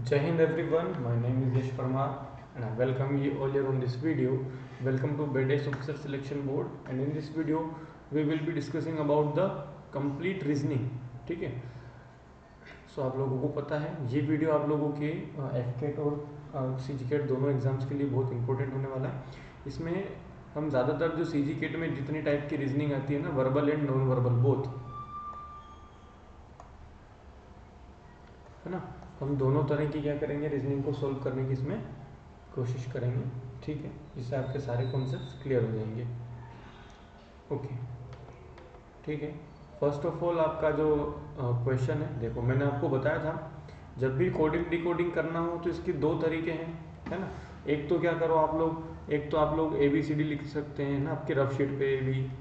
Jai Hind everyone, my name is Yash Parmar and I welcome you all here on this video. Welcome to BEDES Officer Selection Board, and in this video we will be discussing about the complete reasoning. ठीक है, सो आप लोगों को पता है ये video आप लोगों के एफकेट और सीजीकेट दोनों एग्जाम्स के लिए बहुत इंपॉर्टेंट होने वाला है। इसमें हम ज़्यादातर जो सीजीकेट में जितनी टाइप की रीजनिंग आती है ना, verbal and non verbal both, है ना, हम दोनों तरह की क्या करेंगे, रीजनिंग को सॉल्व करने की इसमें कोशिश करेंगे। ठीक है, जिससे आपके सारे कॉन्सेप्ट्स क्लियर हो जाएंगे। ओके, ठीक है। फर्स्ट ऑफ ऑल आपका जो क्वेश्चन है, देखो मैंने आपको बताया था जब भी कोडिंग डिकोडिंग करना हो तो इसके दो तरीके हैं, है ना। एक तो क्या करो आप लोग, एक तो आप लोग ABCD लिख सकते हैं ना आपके रफ शीट पे, भी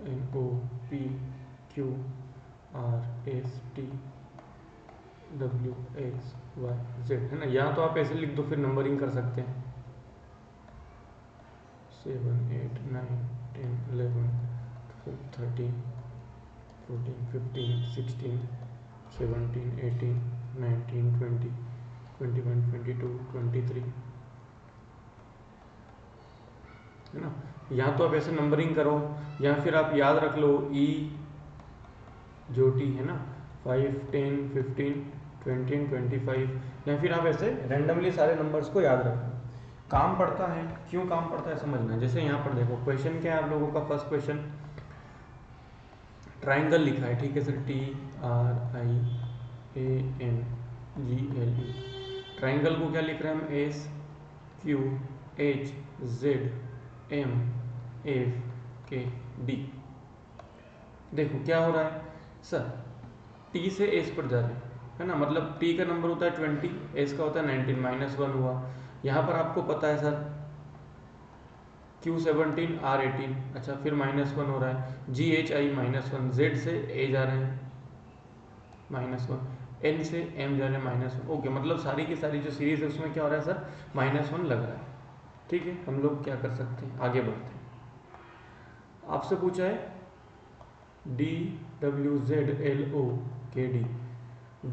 NOPQRSTWXYZ, है ना। या तो आप ऐसे लिख दो, फिर नंबरिंग कर सकते हैं 7 8 9 10 11 12 13 14 15 16 17 18 19 20 21 22 23, है ना। या तो आप ऐसे नंबरिंग करो, या फिर आप याद रख लो ई जो टी है ना 5 10 15 20 25, या फिर आप ऐसे रैंडमली सारे नंबर्स को याद रखो। काम पड़ता है, क्यों काम पड़ता है समझना। जैसे यहाँ पर देखो क्वेश्चन क्या है आप लोगों का, फर्स्ट क्वेश्चन ट्राइंगल लिखा है, ठीक है सर, TRIANGLE। ट्राइंगल को क्या लिख रहे हैं हम, SQHZMFKD। देखो क्या हो रहा है सर, T से S पर जा रहे हैं, है ना। मतलब T का नंबर होता है 20, S का होता है 19, -1 हुआ। यहाँ पर आपको पता है सर Q17 R18, अच्छा फिर -1 हो रहा है, GHI -1, Z से A जा रहे हैं -1, N से M जा रहे हैं -1। ओके, मतलब सारी की सारी जो सीरीज है उसमें क्या हो रहा है सर, -1 लग रहा है। ठीक है, हम लोग क्या कर सकते हैं, आगे बढ़ते हैं। आपसे पूछा है DWZLOKD,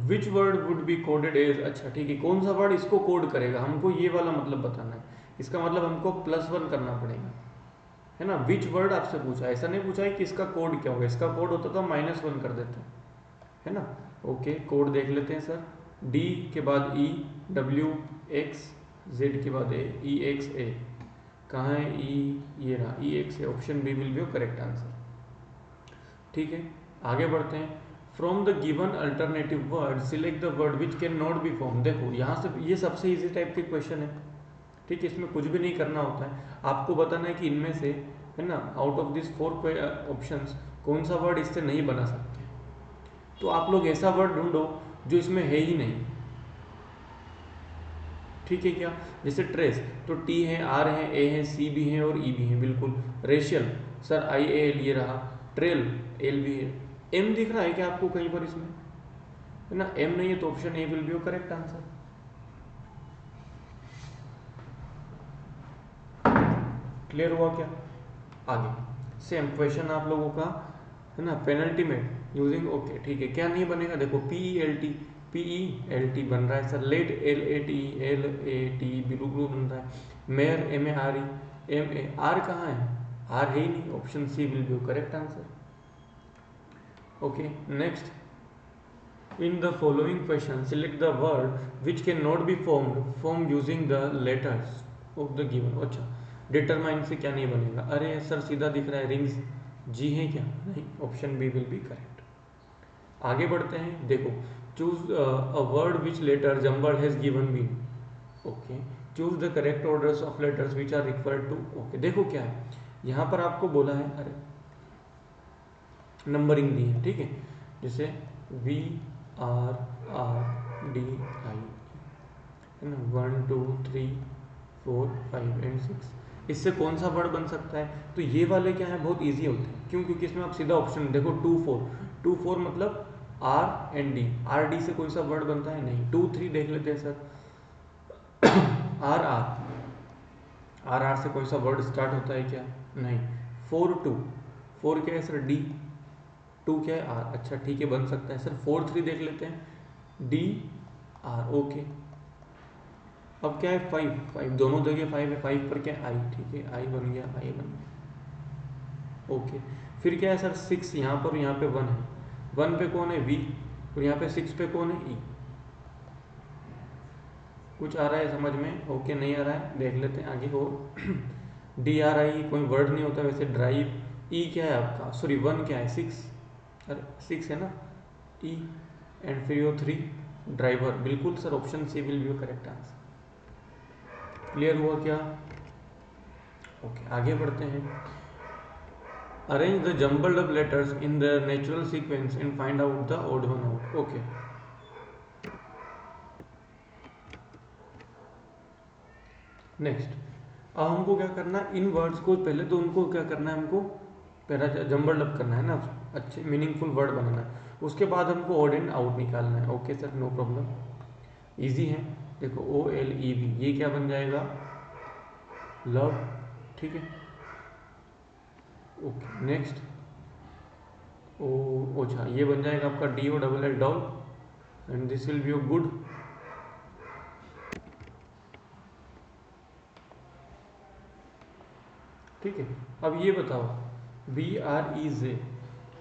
which word would be coded as, अच्छा ठीक है, कौन सा वर्ड इसको कोड करेगा, हमको ये वाला मतलब बताना है। इसका मतलब हमको +1 करना पड़ेगा, है ना। विच वर्ड आपसे पूछा है, ऐसा नहीं पूछा है कि इसका कोड क्या होगा। इसका कोड होता तो -1 कर देते हैं, है ना। ओके, कोड देख लेते हैं सर। D के बाद E, W X, Z के बाद A, EXA। कहाँ है E, ये रहा EXA। Option B will be correct answer. ठीक है, आगे बढ़ते हैं। From the given alternative word select the word which can not be form. देखो यहाँ से ये सबसे इजी टाइप के क्वेश्चन है, ठीक है। इसमें कुछ भी नहीं करना होता है, आपको बताना है कि इनमें से, है ना, आउट ऑफ दिस 4 ऑप्शंस कौन सा वर्ड इससे नहीं बना सकते। तो आप लोग ऐसा वर्ड ढूंढो जो इसमें है ही नहीं, ठीक है क्या। जैसे ट्रेस, तो T है, R है, A है, C भी है और E भी है, बिल्कुल। रेशियल, सर IAL ये रहा। ट्रेल, L भी है। M दिख रहा है क्या आपको कहीं पर इसमें, है ना। M नहीं है तो option A will be correct answer. Clear हुआ क्या। आगे सेम क्वेश्चन आप लोगों का, है ना, पेनल्टी में यूजिंग, ओके ठीक है। क्या नहीं बनेगा, देखो PELT बन रहा है सर। लेट LAT बिल्कुल बन रहा है। मेयर MARE, MAR कहाँ है, आर है ही नहीं, option C will be correct answer. Okay, next, in the following question select the word which can not be form using the letters of the given. अच्छा, determine से क्या नहीं बनेगा, अरे सर सीधा दिख रहा है, रिंग्स जी है क्या, नहीं, option B will be correct. आगे बढ़ते हैं, देखो choose a word which letter jumble has given B. Okay, choose the correct orders of letters which are required to. Okay, देखो क्या है, यहाँ पर आपको बोला है, अरे नंबरिंग दी है, ठीक है। जैसे VRRDI, है ना, 1 2 3 4 5 एंड 6। इससे कौन सा वर्ड बन सकता है, तो ये वाले क्या है, बहुत इजी होते हैं। क्यों, क्योंकि इसमें आप सीधा ऑप्शन देखो 2 4 मतलब R एंड D। RD से कोई सा वर्ड बनता है, नहीं। 2 3 देख लेते हैं सर, RR से कोई सा वर्ड स्टार्ट होता है क्या, नहीं। 4 2 4 क्या है सर डी, 2 क्या है आर, अच्छा ठीक है बन सकता है सर। 4 3 देख लेते हैं, डी आर, ओके। अब क्या है 5 5 दोनों जगह 5 है, 5 पर क्या है आई, ठीक है आई बन गया, आई बन गया, ओके। फिर क्या है सर 6 यहाँ पर, यहाँ पे 1 है, 1 पे कौन है वी, और यहाँ पे 6 पे कौन है ई। कुछ आ रहा है समझ में, ओके नहीं आ रहा है देख लेते हैं आगे और डी आर आई कोई वर्ड नहीं होता वैसे, ड्राइव। ई क्या है आपका, सॉरी 1 क्या है 6, अरे 6 है ना ई, एंड फिर यो 3 ड्राइवर, बिल्कुल sir option C will be correct answer. Clear हुआ क्या, ओके आगे बढ़ते हैं। Arrange the jumbled up letters in the natural sequence and find out the odd one out, okay. Next, अब हमको क्या करना है, इन वर्ड्स को पहले तो उनको क्या करना है, हमको पहला जम्बल्ड अप करना है ना, अच्छे मीनिंगफुल वर्ड बनाना है, उसके बाद हमको ओड एंड आउट निकालना है। Okay sir no problem, easy है। देखो ओ एल ई वी, ये क्या बन जाएगा लव, ठीक है ओके। नेक्स्ट ओ, अच्छा ये बन जाएगा आपका D O double L doll, and this will be good. ठीक है, अब ये बताओ B R E J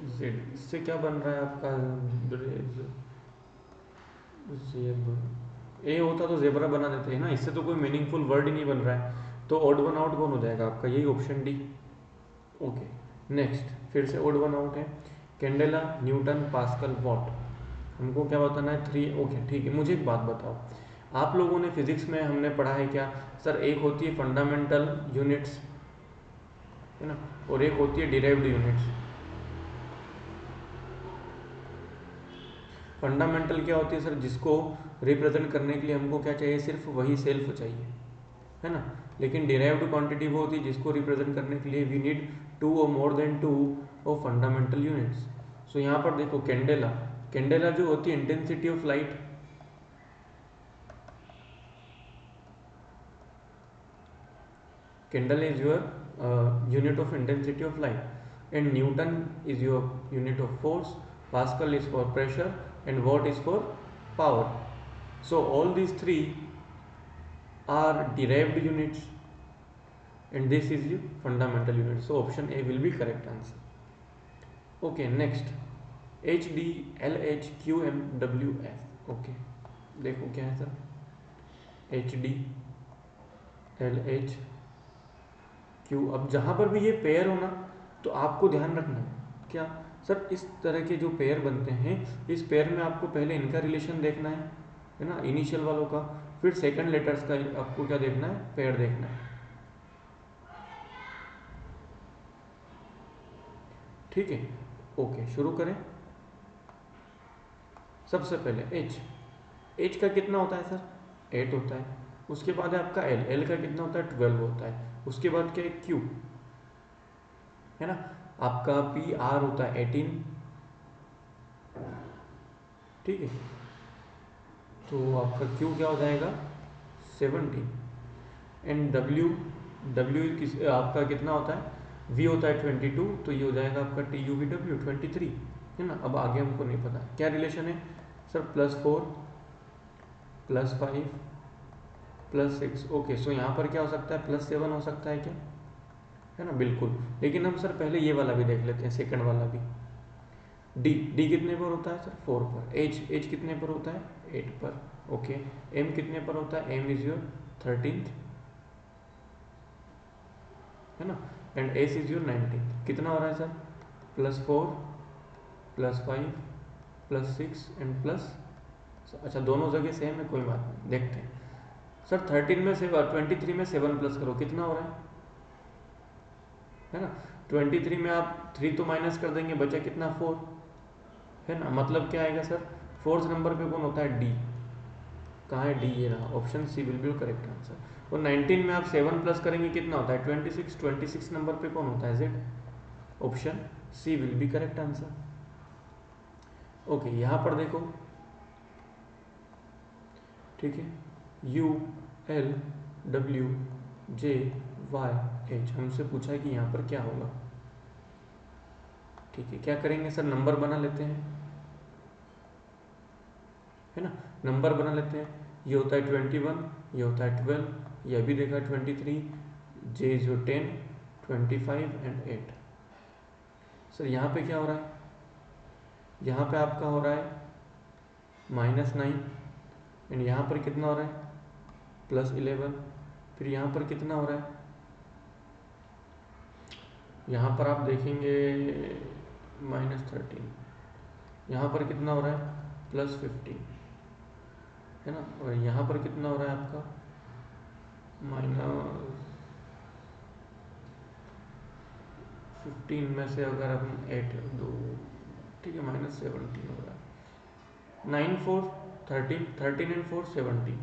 Z, इससे क्या बन रहा है आपका ए होता तो जेबरा बना देते हैं ना, इससे तो कोई मीनिंगफुल वर्ड ही नहीं बन रहा है, तो ऑड वन आउट कौन हो जाएगा आपका, यही ऑप्शन डी, ओके। नेक्स्ट फिर से ऑड वन आउट है, कैंडेला न्यूटन पास्कल वॉट, हमको क्या बताना है 3, ओके ठीक है। मुझे एक बात बताओ, आप लोगों ने फिजिक्स में हमने पढ़ा है क्या सर, एक होती है फंडामेंटल यूनिट्स है ना, और एक होती है डिराइव्ड यूनिट्स। फंडामेंटल क्या होती है सर, जिसको रिप्रेजेंट करने के लिए हमको क्या चाहिए, सिर्फ वही सेल्फ चाहिए है ना। लेकिन डिराइव्ड क्वांटिटी वो होती है जिसको रिप्रेजेंट करने के लिए we need 2 or more than 2 of fundamental units. So यहाँ पर देखो कैंडेला, कैंडेला जो होती है intensity of light, candle is your unit of intensity of light, and Newton is your unit of force, Pascal is for pressure and watt is for power. So all these three are derived units and this is your fundamental unit. So option A will be correct answer. Okay, next H D L H Q M W F. Okay, देखो क्या है sir H D L H Q। अब जहाँ पर भी ये pair हो ना तो आपको ध्यान रखना है क्या सर, इस तरह के जो पेयर बनते हैं इस पेयर में आपको पहले इनका रिलेशन देखना है ना, इनिशियल वालों का, फिर सेकंड लेटर्स का आपको क्या देखना है, पेयर देखना है, ठीक है ओके। शुरू करें, सबसे पहले एच, एच का कितना होता है सर 8 होता है, उसके बाद है आपका एल, एल का कितना होता है 12 होता है, उसके बाद क्या है क्यू है ना, आपका पी आर होता है 18, ठीक है, तो आपका क्यू क्या हो जाएगा 17, एंड डब्ल्यू, डब्ल्यू किस आपका कितना होता है वी होता है 22, तो ये हो जाएगा आपका टी यू वी डब्ल्यू 23 है ना। अब आगे हमको नहीं पता क्या रिलेशन है सर, +4 +5 +6, ओके। सो यहाँ पर क्या हो सकता है +7 हो सकता है क्या, है ना बिल्कुल। लेकिन हम सर पहले ये वाला भी देख लेते हैं, सेकंड वाला भी, डी, डी कितने पर होता है सर 4 पर, एच, एच कितने पर होता है 8 पर, ओके। एम कितने पर होता है, एम इज योर 13th है ना, and S is your 19th, कितना हो रहा है सर +4 +5 +6 एंड प्लस, अच्छा दोनों जगह सेम है कोई बात नहीं, देखते हैं सर 13 में से 23 में 7 प्लस करो कितना हो रहा है ना, 23 में आप 3 तो माइनस कर देंगे, बचा कितना 4 है ना, मतलब क्या आएगा सर, फोर्थ नंबर पे कौन होता है डी, कहाँ है डी, ये रहा, option C will be correct answer. और 19 में आप 7 प्लस करेंगे कितना होता है 26, 26 नंबर पे कौन होता है Z, option C will be correct answer. Okay यहाँ पर देखो, ठीक है, U L W J Y H, हमसे पूछा है कि यहाँ पर क्या होगा, ठीक है, क्या करेंगे सर, नंबर बना लेते हैं, है ना, नंबर बना लेते हैं। ये होता है 21, ये होता है 12, ये अभी देखा 23, जे जो 10, 25 एंड 8। सर यहाँ पे क्या हो रहा है, यहाँ पे आपका हो रहा है -9 एंड यहाँ पर कितना हो रहा है +11। फिर यहाँ पर कितना हो रहा है, यहाँ पर आप देखेंगे -13, यहाँ पर कितना हो रहा है +15, है ना, और यहाँ पर कितना हो रहा है आपका -15 में से अगर हम 8 दो, ठीक है, -17 हो रहा है। 9 4 13, 13 एंड 4 17,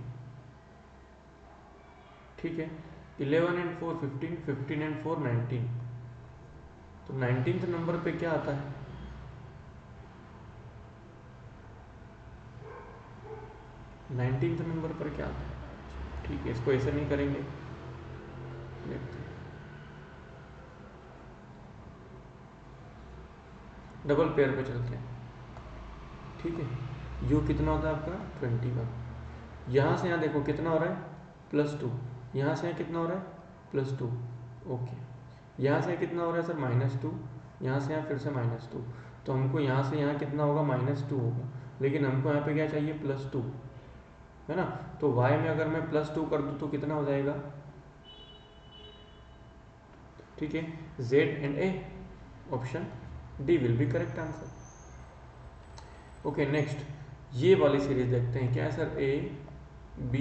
ठीक है, 11 एंड 4 15, 15 एंड 4 19। तो 19th नंबर पे क्या आता है, 19th नंबर पर क्या आता है, ठीक है, इसको ऐसे नहीं करेंगे, देखते हैं, डबल पेयर पे चलते हैं, ठीक है। यू कितना होता है आपका 21, यहाँ से यहाँ देखो कितना हो रहा है +2, यहाँ से यहाँ कितना हो रहा है +2, ओके, यहाँ से कितना हो रहा है सर -2, यहाँ से यहाँ फिर से -2, तो हमको यहाँ से यहाँ कितना होगा -2 होगा, लेकिन हमको यहाँ पे क्या चाहिए +2, है ना। तो y में अगर मैं +2 कर दूँ तो कितना हो जाएगा, ठीक है, z and a, option D will be correct answer. Okay, next ये वाली सीरीज देखते हैं, क्या है sir, a b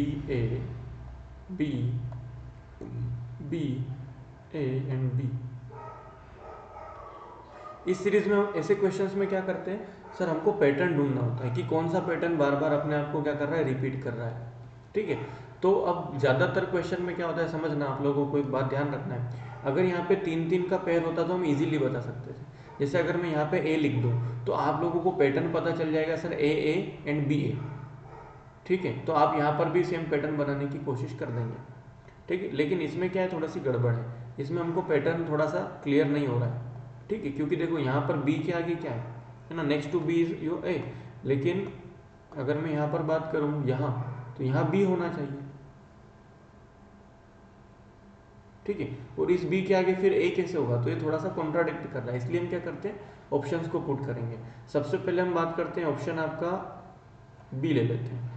a and b। इस सीरीज में हम ऐसे क्वेश्चंस में क्या करते हैं सर, हमको पैटर्न ढूंढना होता है कि कौन सा पैटर्न बार बार अपने आप को क्या कर रहा है, रिपीट कर रहा है, ठीक है। तो अब ज़्यादातर क्वेश्चन में क्या होता है, समझना आप लोगों को एक बात ध्यान रखना है, अगर यहाँ पे 3-3 का पेयर होता तो हम इजीली बता सकते थे। जैसे अगर मैं यहाँ पे ए लिख दूँ तो आप लोगों को पैटर्न पता चल जाएगा सर, ए एंड बी ए, ठीक है। तो आप यहाँ पर भी सेम पैटर्न बनाने की कोशिश कर देंगे, ठीक है। लेकिन इसमें क्या है, थोड़ा सी गड़बड़ है, इसमें हमको पैटर्न थोड़ा सा क्लियर नहीं हो रहा है, ठीक है, क्योंकि देखो यहाँ पर बी के आगे क्या है ना, next to B is your A, लेकिन अगर मैं यहाँ पर बात करूँ यहाँ, तो यहाँ बी होना चाहिए, ठीक है, और इस बी के आगे फिर ए कैसे होगा, तो ये थोड़ा सा कॉन्ट्राडिक्ट कर रहा है, इसलिए हम क्या करते हैं, ऑप्शंस को पुट करेंगे। सबसे पहले हम बात करते हैं ऑप्शन आपका बी ले लेते हैं,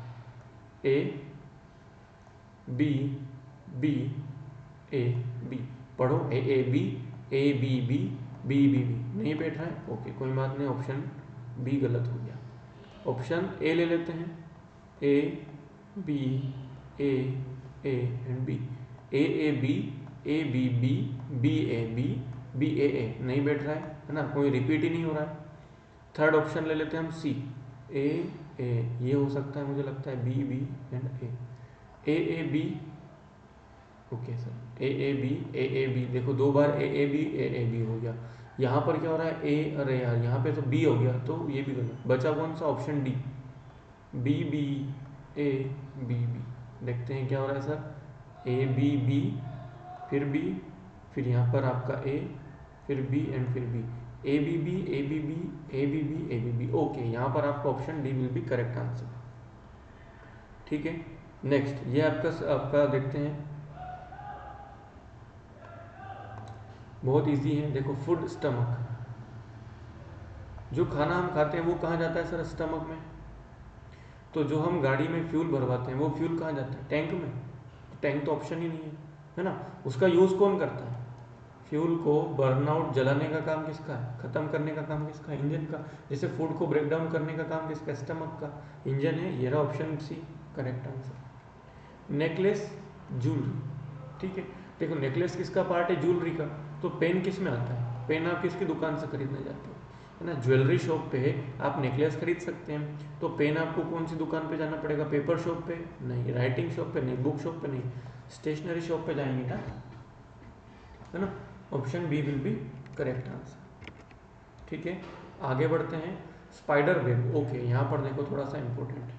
A B B A B, पढ़ो ए बी बी बी नहीं बैठ रहा है, ओके कोई बात नहीं, ऑप्शन बी गलत हो गया। ऑप्शन ए ले लेते हैं, A B A and B, A B B A नहीं बैठ रहा है ना, कोई रिपीट ही नहीं हो रहा है। थर्ड ऑप्शन ले लेते हैं हम सी, ए ये हो सकता है, मुझे लगता है B and A B, okay sir, A B देखो दो बार ए बी हो गया, यहाँ पर क्या हो रहा है ए, अरे यार यहाँ पे तो बी हो गया, तो ये भी गलत, बचा कौन सा, option D, B A B, देखते हैं क्या हो रहा है सर, ए बी फिर बी, फिर यहाँ पर आपका ए, फिर बी एंड फिर B, A B B, okay, यहाँ पर आपका option D will be correct answer, ठीक है। नेक्स्ट ये आपका देखते हैं, बहुत इजी है, देखो फूड स्टमक, जो खाना हम खाते हैं वो कहाँ जाता है सर, स्टमक में। तो जो हम गाड़ी में फ्यूल भरवाते हैं वो फ्यूल कहाँ जाता है, टैंक में, तो टैंक तो ऑप्शन ही नहीं है ना। उसका यूज़ कौन करता है, फ्यूल को बर्नआउट जलाने का काम किसका है, खत्म करने का काम किसका, इंजन का। जैसे फूड को ब्रेक डाउन करने का काम किसका, स्टमक का, इंजन है, ये रहा option C correct answer. Necklace jewellery, ठीक है, देखो नेकलेस किसका पार्ट है, ज्वेलरी का, तो पेन किस में आता है, पेन आप किसकी दुकान से खरीदने जाते हो, है ना, ज्वेलरी शॉप पे आप नेकलेस खरीद सकते हैं, तो पेन आपको कौन सी दुकान पे जाना पड़ेगा, पेपर शॉप पे नहीं, राइटिंग शॉप पे नहीं, बुक शॉप पे नहीं, स्टेशनरी शॉप पे जाएंगे ना, है ना, option B will be correct answer, ठीक है। आगे बढ़ते हैं, स्पाइडर वेब, ओके, यहाँ पर देखो थोड़ा सा इंपॉर्टेंट है,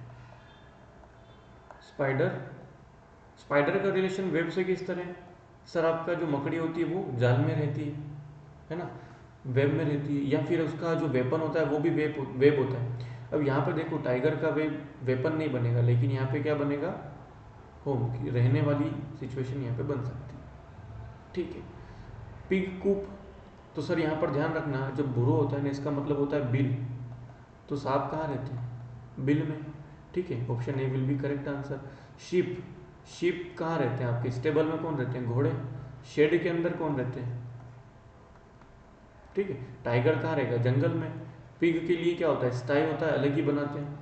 स्पाइडर का रिलेशन वेब से किस तरह है सर, आपका जो मकड़ी होती है वो जाल में रहती है ना, वेब में रहती है, या फिर उसका जो वेपन होता है वो भी वेब होता है। अब यहाँ पे देखो टाइगर का वेपन नहीं बनेगा, लेकिन यहाँ पे क्या बनेगा, होम की रहने वाली सिचुएशन यहाँ पे बन सकती है। ठीक है। पिग कूप, तो सर यहाँ पर ध्यान रखना जब बुरो होता है ना, इसका मतलब होता है बिल, तो सांप कहाँ रहते हैं, बिल में। ठीक है, option A will be correct answer. Ship, ship कहाँ रहते हैं आपके, स्टेबल में कौन रहते हैं, घोड़े। शेड के अंदर कौन रहते हैं, ठीक है। टाइगर कहाँ रहेगा, जंगल में। पिग के लिए क्या होता है, स्टाई होता है, अलग ही बनाते हैं।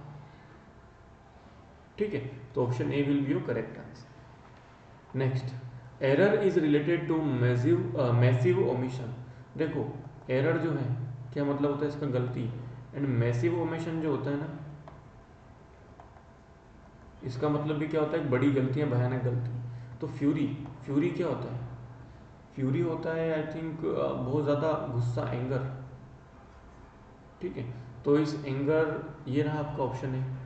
ठीक है, तो option A will be your correct answer. Next, error is related to massive omission. देखो एरर जो है क्या मतलब होता है इसका, गलती। एंड मैसिव ओमिशन जो होता है ना, इसका मतलब भी क्या होता है, बड़ी गलती है, भयानक गलती। तो फ्यूरी, फ्यूरी क्या होता है, फ्यूरी होता है आई थिंक बहुत ज़्यादा गुस्सा, एंगर। ठीक है, तो इस एंगर, ये रहा आपका ऑप्शन है।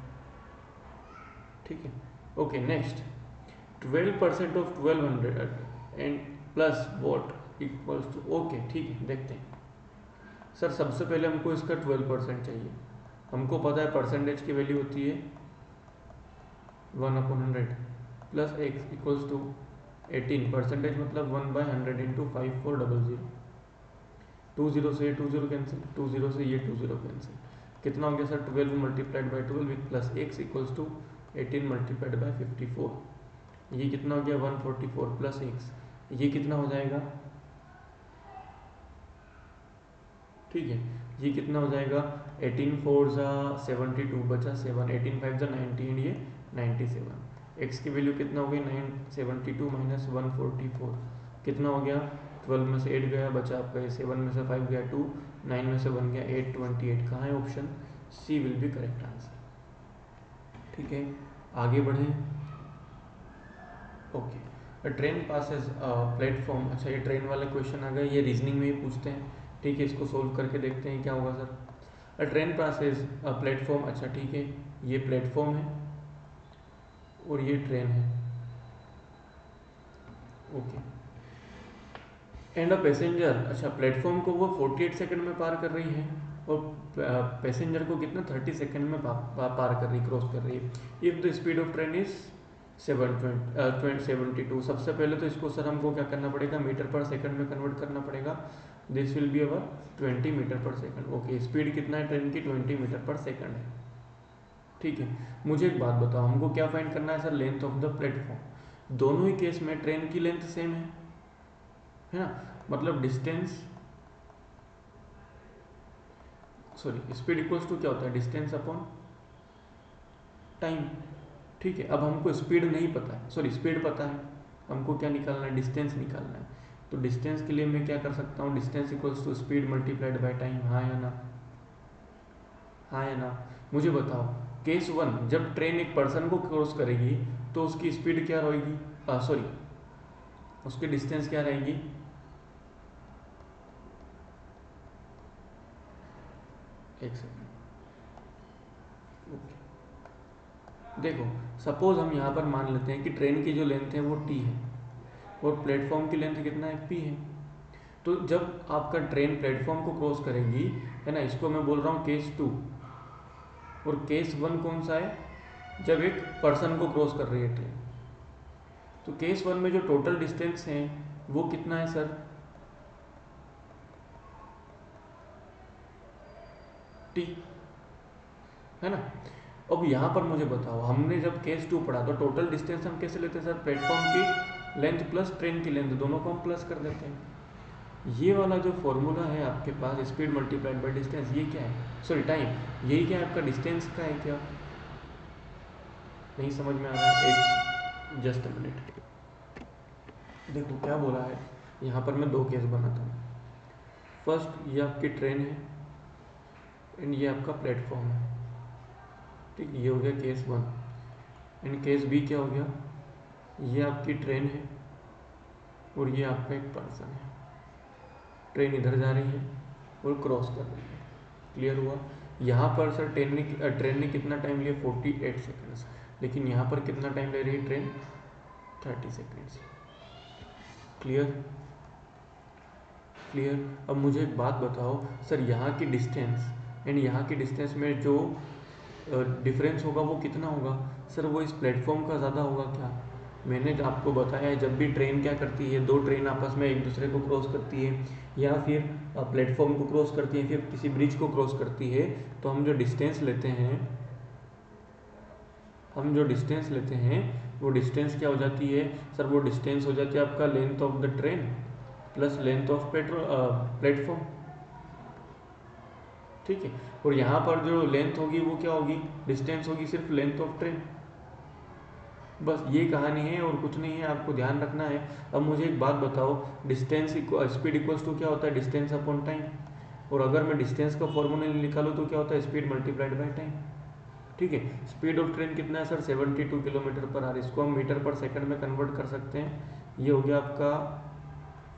ठीक है, okay next, 12% of 1200 and plus what equals to, okay ठीक है देखते हैं। सर सबसे पहले हमको इसका 12% चाहिए। हमको पता है परसेंटेज की वैल्यू होती है 1/100 plus X equals to 18। Percentage मतलब 1/100 इंटू 5400। 20 से 20 कैंसिल, 20 से ये 20 कैंसिल, कितना हो गया sir, 12 multiplied by 12 plus X equals to 18 multiplied by 54। ये कितना हो गया 144 प्लस एक्स, ये कितना हो जाएगा, ठीक है, ये कितना हो जाएगा, 18 4 ज़ा 72 बचा 7, 18 5 ज़ा 90 एंड ये 97। एक्स की वैल्यू कितना हो गई 972 माइनस 144, कितना हो गया, 12 में से 8 गया, बचा आपका ये 7 में से 5 गया 2, 9 में से 1 गया 8, 28 कहाँ है, option C will be correct answer. ठीक है, आगे बढ़ें। ओके, ट्रेन पासेस प्लेटफॉर्म, अच्छा ये ट्रेन वाले क्वेश्चन आ गए, ये रीजनिंग में ही पूछते हैं। ठीक है, इसको सोल्व करके देखते हैं क्या होगा सर। ट्रेन पासेस प्लेटफॉर्म, अच्छा ठीक है, ये प्लेटफॉर्म है और ये ट्रेन है। ओके, एंड अ पैसेंजर, अच्छा प्लेटफॉर्म को वो 48 सेकंड में पार कर रही है और पैसेंजर को कितना 30 सेकंड में पार कर रही, क्रॉस कर रही है। If the speed of train is 72, सबसे पहले तो इसको सर हमको क्या करना पड़ेगा, मीटर पर सेकंड में कन्वर्ट करना पड़ेगा। This will be our 20 metre per second. Okay, speed कितना है ट्रेन की, 20 मीटर पर सेकंड है। ठीक है, मुझे एक बात बताओ, हमको क्या फाइंड करना है sir, length of the platform. दोनों ही केस में ट्रेन की लेंथ सेम है ना, मतलब distance, sorry speed equals to क्या होता है, डिस्टेंस अपॉन टाइम। ठीक है, अब हमको स्पीड नहीं पता है, सॉरी स्पीड पता है, हमको क्या निकालना है, डिस्टेंस निकालना है। तो डिस्टेंस के लिए मैं क्या कर सकता हूँ, distance equals to speed multiplied by time. हाँ या ना, हाँ या ना। मुझे बताओ, केस 1, जब ट्रेन एक पर्सन को क्रॉस करेगी तो उसकी स्पीड क्या रहेगी, सॉरी उसकी डिस्टेंस क्या रहेगी, एक सेकेंड। देखो सपोज हम यहाँ पर मान लेते हैं कि ट्रेन की जो लेंथ है वो टी है और प्लेटफॉर्म की लेंथ कितना है, पी है। तो जब आपका ट्रेन प्लेटफॉर्म को क्रॉस करेगी, है ना, इसको मैं बोल रहा हूँ केस 2। और केस 1 कौन सा है, जब एक पर्सन को क्रॉस कर रही है ट्रेन। तो केस 1 में जो टोटल डिस्टेंस है वो कितना है सर, टी, है ना। अब यहाँ पर मुझे बताओ, हमने जब केस 2 पढ़ा तो टोटल डिस्टेंस हम कैसे लेते हैं सर, प्लेटफॉर्म की लेंथ प्लस ट्रेन की लेंथ, दोनों को हम प्लस कर देते हैं। ये वाला जो फॉर्मूला है आपके पास, स्पीड मल्टीप्लाइड बाय डिस्टेंस, ये क्या है, सॉरी टाइम, यही क्या है आपका, डिस्टेंस का है क्या, नहीं समझ में आ रहा है, एक जस्ट मिनट। देखो क्या बोला है, यहाँ पर मैं दो केस बनाता हूँ। फर्स्ट ये आपकी ट्रेन है एंड ये आपका प्लेटफॉर्म है। ठीक, ये हो गया केस 1। एंड केस बी क्या हो गया, ये आपकी ट्रेन है और ये आपका एक पर्सन है। ट्रेन इधर जा रही है और क्रॉस कर रही है, क्लियर हुआ। यहाँ पर सर ट्रेन ने कितना टाइम लिया, 48 सेकेंड्स, लेकिन यहाँ पर कितना टाइम ले रही है ट्रेन, 30 सेकेंड्स, क्लियर। क्लियर। अब मुझे एक बात बताओ सर, यहाँ की डिस्टेंस एंड यहाँ की डिस्टेंस में जो डिफरेंस होगा वो कितना होगा? सर वो इस प्लेटफॉर्म का ज़्यादा होगा क्या? मैंने तो आपको बताया है, जब भी ट्रेन क्या करती है, दो ट्रेन आपस में एक दूसरे को क्रॉस करती है या फिर प्लेटफॉर्म को क्रॉस करती है, फिर किसी ब्रिज को क्रॉस करती है, तो हम जो डिस्टेंस लेते हैं वो डिस्टेंस क्या हो जाती है? सर वो डिस्टेंस हो जाती है आपका length of the train plus length of platform. ठीक है, और यहाँ पर जो लेंथ होगी वो क्या होगी? डिस्टेंस होगी सिर्फ लेंथ ऑफ ट्रेन। बस ये कहानी है और कुछ नहीं है, आपको ध्यान रखना है। अब मुझे एक बात बताओ, डिस्टेंस स्पीड इक्वल्स टू क्या होता है? Distance upon time. और अगर मैं डिस्टेंस का फॉर्मूला निकालूँ तो क्या होता है? Speed multiplied by time. ठीक है, स्पीड ऑफ ट्रेन कितना है सर? 72 kilometre per our. इसको हम मीटर पर सेकंड में कन्वर्ट कर सकते हैं। ये हो गया आपका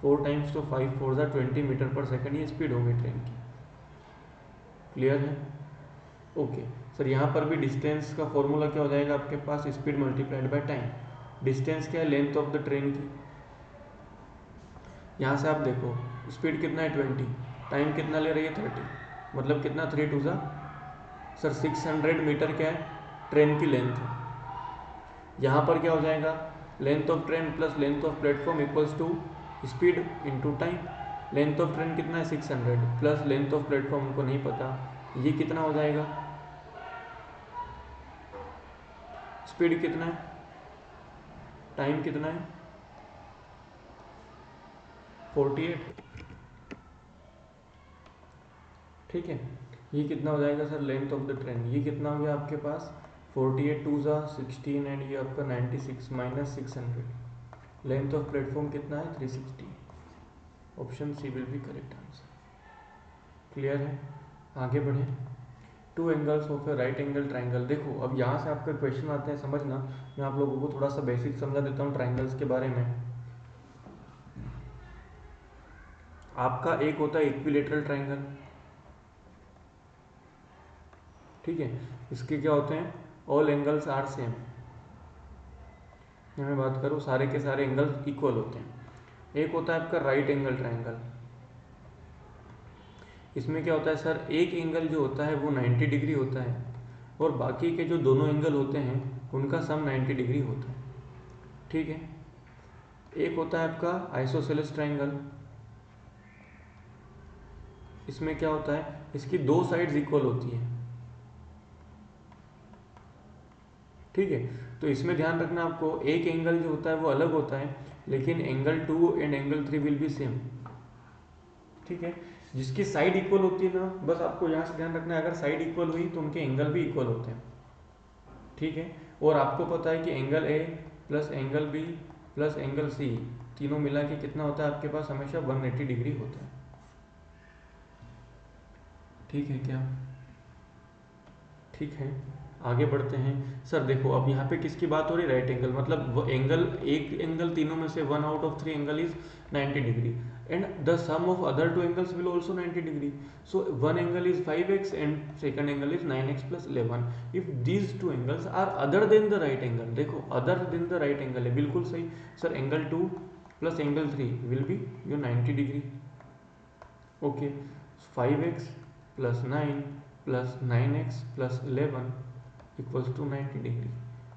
4 टाइम्स तो 5 4 ज़ा 20 मीटर पर सेकंड, ये स्पीड हो गई ट्रेन की। क्लियर है? ओके सर, यहाँ पर भी डिस्टेंस का फॉर्मूला क्या हो जाएगा आपके पास? Speed multiplied by time. Distance क्या है? लेंथ ऑफ द ट्रेन की। यहाँ से आप देखो स्पीड कितना है? 20, टाइम कितना ले रही है? 30, मतलब कितना? 3 2 ज़ा सर 600 मीटर क्या है? ट्रेन की लेंथ है। यहाँ पर क्या हो जाएगा? Length of train plus length of platform equals to speed into time. Length of train कितना है? 600 प्लस लेंथ ऑफ प्लेटफॉर्म हमको नहीं पता, ये कितना हो जाएगा? स्पीड कितना है? टाइम कितना है? 48। ठीक है, ये कितना हो जाएगा sir? Length of the train. ये कितना हो गया आपके पास? 48 2 ज़ा 16 एंड ये आपका 96 माइनस 600। लेंथ ऑफ प्लेटफॉर्म कितना है? 360। Option C will be correct answer. Clear है? आगे बढ़े। Two angles of a right angle triangle. देखो अब यहाँ से आपका क्वेश्चन आते हैं, समझना। मैं आप लोगों को थोड़ा सा बेसिक समझा देता हूँ ट्राइंगल्स के बारे में। आपका एक होता है इक्विलेटरल ट्राइंगल। ठीक है, इसके क्या होते हैं? All angles are same. मैं बात करूँ, सारे के सारे एंगल्स इक्वल होते हैं। एक होता है आपका राइट एंगल ट्राइंगल। इसमें क्या होता है सर? एक एंगल जो होता है वो 90 डिग्री होता है और बाकी के जो दोनों एंगल होते हैं उनका सम 90 डिग्री होता है। ठीक है, एक होता है आपका आइसोसेलेस ट्राइंगल। इसमें क्या होता है? इसकी दो साइड्स इक्वल होती है। ठीक है, तो इसमें ध्यान रखना आपको, एक एंगल जो होता है वो अलग होता है लेकिन angle 2 and angle 3 will B same. ठीक है, जिसकी साइड इक्वल होती है ना, बस आपको यहाँ से ध्यान रखना है, अगर साइड इक्वल हुई तो उनके एंगल भी इक्वल होते हैं। ठीक है, और आपको पता है कि angle A plus angle B plus angle C तीनों मिला के कितना होता है आपके पास? हमेशा 180 डिग्री होता है। ठीक है क्या? ठीक है, आगे बढ़ते हैं। सर देखो अब यहाँ पे किसकी बात हो रही है? राइट एंगल, मतलब वो एंगल, एक एंगल तीनों में से 1 out of 3 angle is 90 degree and the sum of other two angles will also 90 degree. So one angle is 5x and second angle is 9x plus 11 if these two angles are other than the right angle. देखो other than the right angle है, बिल्कुल सही sir. Angle 2 plus angle 3 will be your 90 degree. Okay, 5x plus 9 plus 9x plus 11 equals to 90 degree.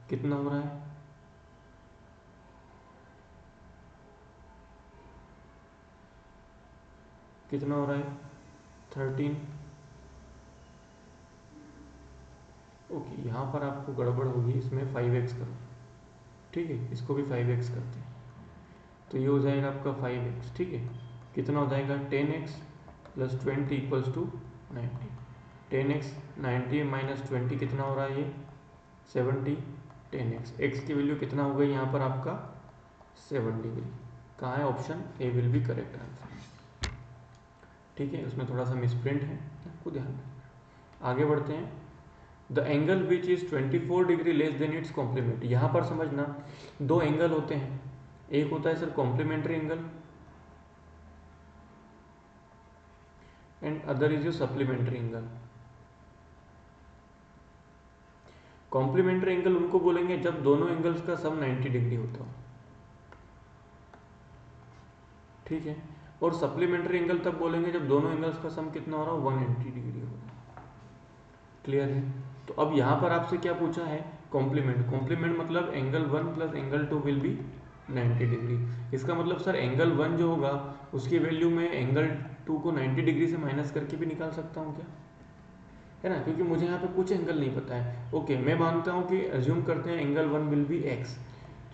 कितना हो रहा है? कितना हो रहा है? 13। ओके, यहाँ पर आपको गड़बड़ होगी, इसमें 5x करो। ठीक है, इसको भी 5x करते हैं तो ये हो जाएगा आपका 5x। ठीक है, कितना हो जाएगा? 10x plus 20 equals to 90। 10x 90 minus 20 कितना हो रहा है? ये 70। 10x, x की वैल्यू कितना हो गई यहाँ पर आपका? 7 डिग्री। कहाँ है? Option A will be correct answer. ठीक है, उसमें थोड़ा सा मिसप्रिंट है, आपको ध्यान रखना। आगे बढ़ते हैं। The angle which is 24 degree less than its complement. यहाँ पर समझना, दो एंगल होते हैं, एक होता है sir complementary angle and other is your supplementary angle. Complementary angle उनको बोलेंगे जब दोनों एंगल्स का सम 90 डिग्री होता हो। ठीक है, और सप्लीमेंट्री एंगल तब बोलेंगे जब दोनों एंगल्स का सम कितना हो रहा हो, 180 डिग्री हो रहा है। क्लियर है? तो अब यहाँ पर आपसे क्या पूछा है, कॉम्प्लीमेंट। कॉम्प्लीमेंट मतलब angle 1 plus angle 2 will be 90 degree. इसका मतलब सर एंगल 1 जो होगा उसकी वैल्यू में एंगल 2 को 90 डिग्री से माइनस करके भी निकाल सकता हूँ क्या, है ना, क्योंकि मुझे यहाँ पे कुछ एंगल नहीं पता है। ओके, मैं मानता हूँ कि अज्यूम करते हैं angle 1 will be x,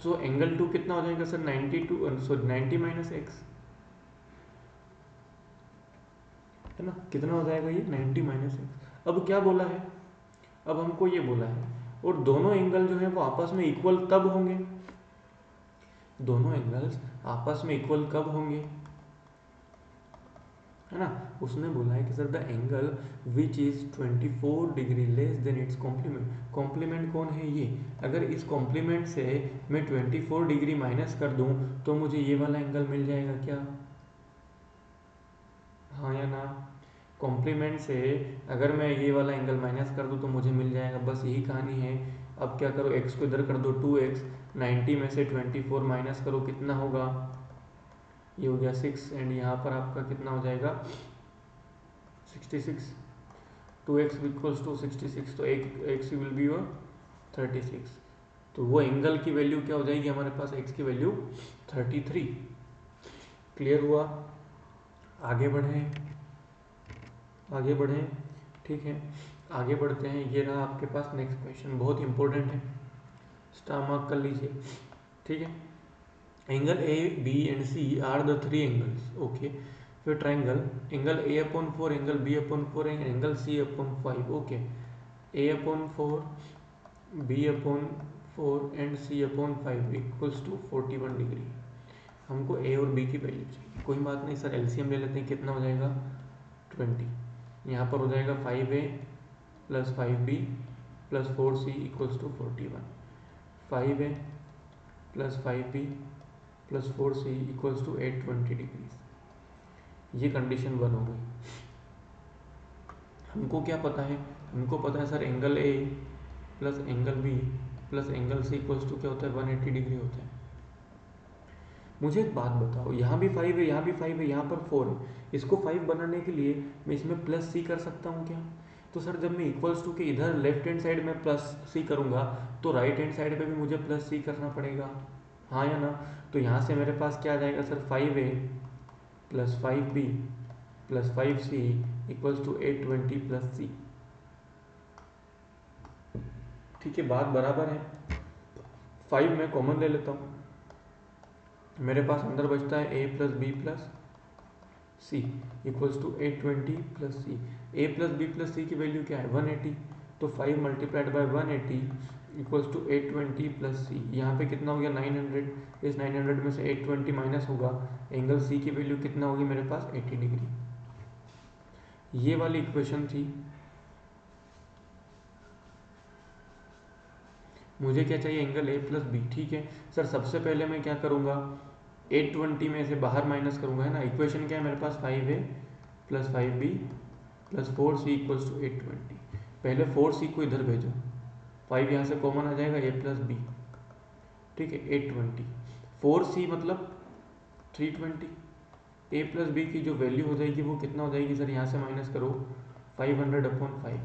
so angle 2 कितना हो जाएगा सर, 90 माइनस x, है ना, कितना हो जाएगा ये 90 माइनस x। अब क्या बोला है, अब हमको ये बोला है, और दोनों एंगल जो है वो आपस में इक्वल तब होंगे, दोनों एंगल्स आपस में इक्वल कब होंगे, है ना। उसने बोला है कि sir the angle which is 24 degree less than its complement. Complement कौन है ये, अगर इस कॉम्प्लीमेंट से मैं 24 डिग्री माइनस कर दूं तो मुझे ये वाला एंगल मिल जाएगा क्या, हाँ या ना। कॉम्प्लीमेंट से अगर मैं ये वाला एंगल माइनस कर दूं तो मुझे मिल जाएगा, बस यही कहानी है। अब क्या करो, x को इधर कर दो 2x, 90 में से 24 माइनस करो, कितना होगा, ये हो गया 6, एंड यहाँ पर आपका कितना हो जाएगा 66, 2x इक्वल्स टू 66, तो x विल बी योर 36, तो वो एंगल की वैल्यू क्या हो जाएगी हमारे पास, x की वैल्यू 33। क्लियर हुआ? आगे बढ़ें, आगे बढ़ें, ठीक है, आगे बढ़ते हैं। ये रहा आपके पास नेक्स्ट क्वेश्चन, बहुत इंपॉर्टेंट है, स्टार मार्क कर लीजिए, ठीक है। Angle A B and C are the three angles, okay. फिर triangle, angle A upon 4, angle B upon 4, angle C upon 5, okay. A upon 4, B upon 4 and C upon 5 equals to 41 degree. हमको A और B की value चाहिए, कोई बात नहीं sir, LCM ले लेते हैं, कितना हो जाएगा 20, यहाँ पर हो जाएगा 5a plus 5b plus 4c equals to 41, 5a plus 5b plus 4c equals to 820 degrees. ये कंडीशन 1 हो गई। हमको क्या पता है, हमको पता है sir angle A plus angle B plus angle C equals to क्या होता है 180 डिग्री होता है। मुझे एक बात बताओ, यहाँ भी 5 है, यहाँ भी 5 है, यहाँ पर 4 है, इसको 5 बनाने के लिए मैं इसमें प्लस सी कर सकता हूँ क्या, तो सर जब मैं इक्वल्स टू के इधर लेफ्ट हैंड साइड में प्लस सी करूँगा तो राइट हैंड साइड पे भी मुझे प्लस सी करना पड़ेगा, हाँ या ना। तो यहाँ से मेरे पास क्या आ जाएगा sir, 5a plus 5b plus 5c equals to 820 plus C. ठीक है, बात बराबर है। 5 मैं कॉमन ले लेता हूँ, मेरे पास अंदर बचता है a plus B plus C equals to 820 plus C. A plus B plus C की वैल्यू क्या है 180, तो 5 multiplied by 180 equals to 820 plus C. यहाँ पे कितना हो गया 900, इस 900 में से 820 माइनस होगा, एंगल सी की वैल्यू कितना होगी मेरे पास 80 डिग्री। ये वाली इक्वेशन थी। मुझे क्या चाहिए, एंगल ए प्लस बी, ठीक है सर। सबसे पहले मैं क्या करूँगा, 820 में से बाहर माइनस करूँगा, है ना। इक्वेशन क्या है मेरे पास, 5a plus 5b plus 4c equals to 820। पहले 4c को इधर भेजो, 5 यहाँ से कॉमन आ जाएगा, a प्लस बी, ठीक है 820, 4c मतलब 320, a प्लस बी की जो वैल्यू हो जाएगी वो कितना हो जाएगी सर, यहाँ से माइनस करो 500 upon 5,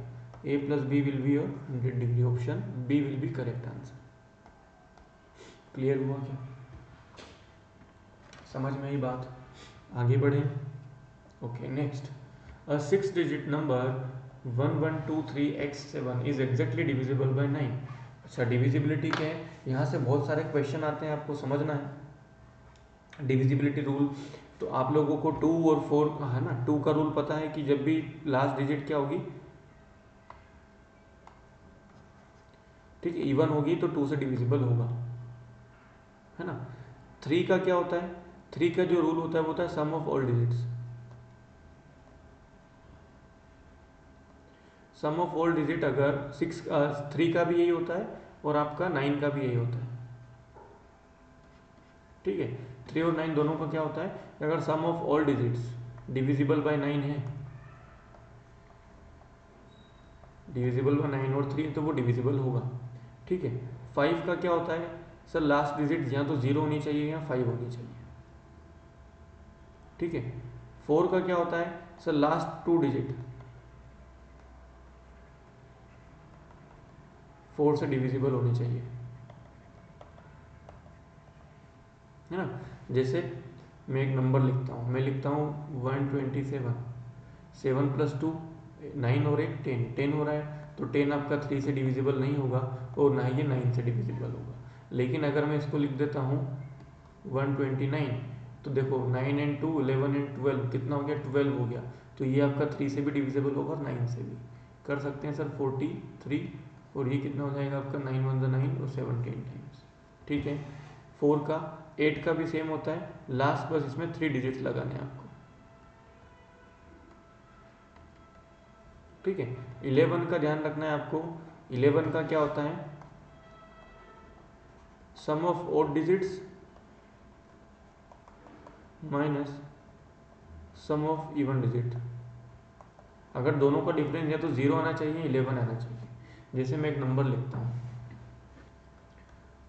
a plus B will be 100 degree, option B will be correct answer. Clear हुआ क्या, समझ में आई बात? आगे बढ़ें। Okay, next, a 6 digit number 1123x7 is exactly divisible by 9। अच्छा, डिविजिबिलिटी क्या है, यहाँ से बहुत सारे क्वेश्चन आते हैं, आपको समझना है डिविजिबिलिटी रूल। तो आप लोगों को 2 और 4 है ना, 2 का रूल पता है कि जब भी लास्ट डिजिट क्या होगी, ठीक है, इवन होगी तो 2 से डिविजिबल होगा, है ना। 3 का क्या होता है, 3 का जो रूल होता है वो होता है sum of all digits. Sum of all digit अगर 3 का भी यही होता है और आपका 9 का भी यही होता है, ठीक है। 3 और 9 दोनों का क्या होता है, अगर sum of all digits divisible by 9 है, डिविजिबल बाय 9 और 3 तो वो डिविजिबल होगा, ठीक है। 5 का क्या होता है सर, लास्ट डिजिट या तो 0 होनी चाहिए या 5 होनी चाहिए, ठीक है। 4 का क्या होता है सर, लास्ट 2 डिजिट 4 से डिविजिबल होनी चाहिए, है ना। जैसे मैं एक नंबर लिखता हूँ, मैं लिखता हूँ 127, 7 + 2 9 और 1 10, 10 हो रहा है, तो 10 आपका 3 से डिविजिबल नहीं होगा और ना ही ये 9 से डिविजिबल होगा। लेकिन अगर मैं इसको लिख देता हूँ 129, तो देखो 9 and 2 11 and 12 कितना हो गया, 12 हो गया, तो ये आपका 3 से भी डिविजिबल होगा और 9 से भी। कर सकते हैं सर 43, और ये कितना हो जाएगा आपका 9 × 1 = 9 और 17 टाइम्स, ठीक है। 4 का 8 का भी सेम होता है, लास्ट बस इसमें 3 डिजिट्स लगाने हैं आपको, ठीक है। 11 का ध्यान रखना है आपको, 11 का क्या होता है, sum of odd digits minus sum of even digit. अगर दोनों का डिफरेंस है तो 0 आना चाहिए, 11 आना चाहिए। जैसे मैं एक नंबर लिखता हूँ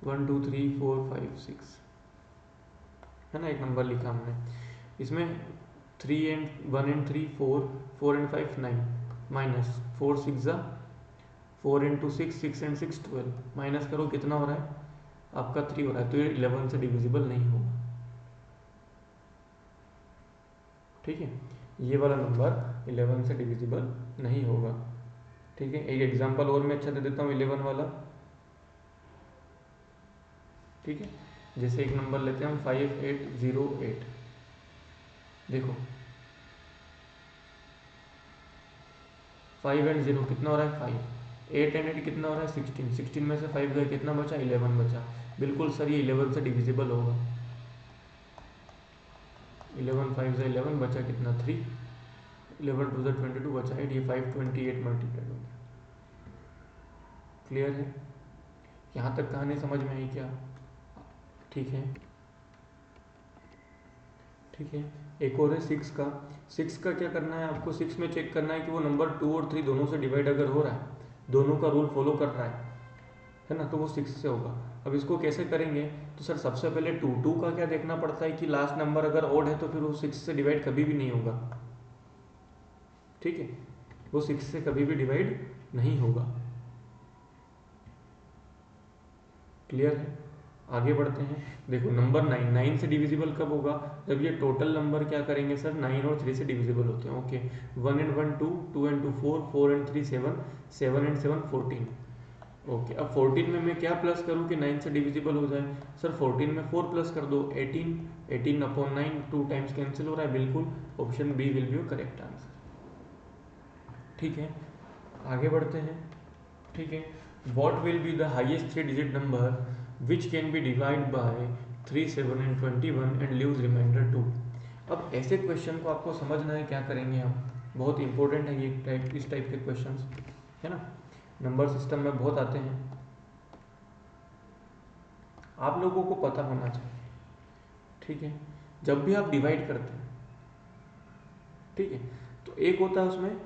1 2 3 4 5 6, है ना, एक नंबर लिखा हमने, इसमें 3 and 1 and 3 4, 4 and 5 9, माइनस 4 6 ज़ा 4 and 2 6, 6 and 6 12, माइनस करो कितना हो रहा है आपका 3 हो रहा है, तो ये 11 से डिविजिबल नहीं होगा, ठीक है। ये वाला नंबर 11 से डिविजिबल नहीं होगा, ठीक है। एक एग्जांपल और मैं अच्छा दे देता हूँ 11 वाला, ठीक है। जैसे एक नंबर लेते हैं हम 5808, देखो 5 and 0 कितना हो रहा है 5, 8 and 8 कितना हो रहा है 16, 16 में से 5 गए कितना बचा 11 बचा, बिल्कुल सर ये 11 से डिविजिबल होगा, 11 5 से 11 बचा कितना 3, 11 2 से 22 बचा 8, ये 528 मल्टीप्लाइड हो गया। क्लियर है, यहाँ तक कहानी समझ में आई क्या, ठीक है, ठीक है। एक और है 6 का, 6 का क्या करना है आपको, 6 में चेक करना है कि वो नंबर 2 और 3 दोनों से डिवाइड अगर हो रहा है, दोनों का रूल फॉलो कर रहा है ना, तो वो 6 से होगा। अब इसको कैसे करेंगे, तो सर सबसे पहले 2 का क्या देखना पड़ता है कि लास्ट नंबर अगर ऑड है तो फिर वो 6 से डिवाइड कभी भी नहीं होगा, ठीक है, वो 6 से कभी भी डिवाइड नहीं होगा। क्लियर है, आगे बढ़ते हैं। देखो नंबर 9, 9 से डिविजिबल कब होगा, जब ये टोटल नंबर क्या करेंगे सर 9 और 3 से डिविजिबल होते हैं, okay. 1 and 1 2, 2 and 2 4, 4 and 3 7, 7 and 7 14, okay. अब 14 में मैं क्या प्लस करूं कि 9 से डिविजिबल हो जाए, सर 14 में 4 प्लस कर दो 18, 18/9, 2 टाइम्स कैंसिल हो रहा है, बिल्कुल option B will be your correct answer, ठीक है। आगे बढ़ते हैं, ठीक है। What will be the highest 3 digit number which can be divide by 3 7 and 21 and leaves remainder 2। अब ऐसे क्वेश्चन को आपको समझना है, क्या करेंगे हम, बहुत इंपॉर्टेंट है ये टाइप, इस टाइप के क्वेश्चंस, है ना, नंबर सिस्टम में बहुत आते हैं, आप लोगों को पता होना चाहिए, ठीक है। जब भी आप डिवाइड करते हैं, ठीक है, तो एक होता है उसमें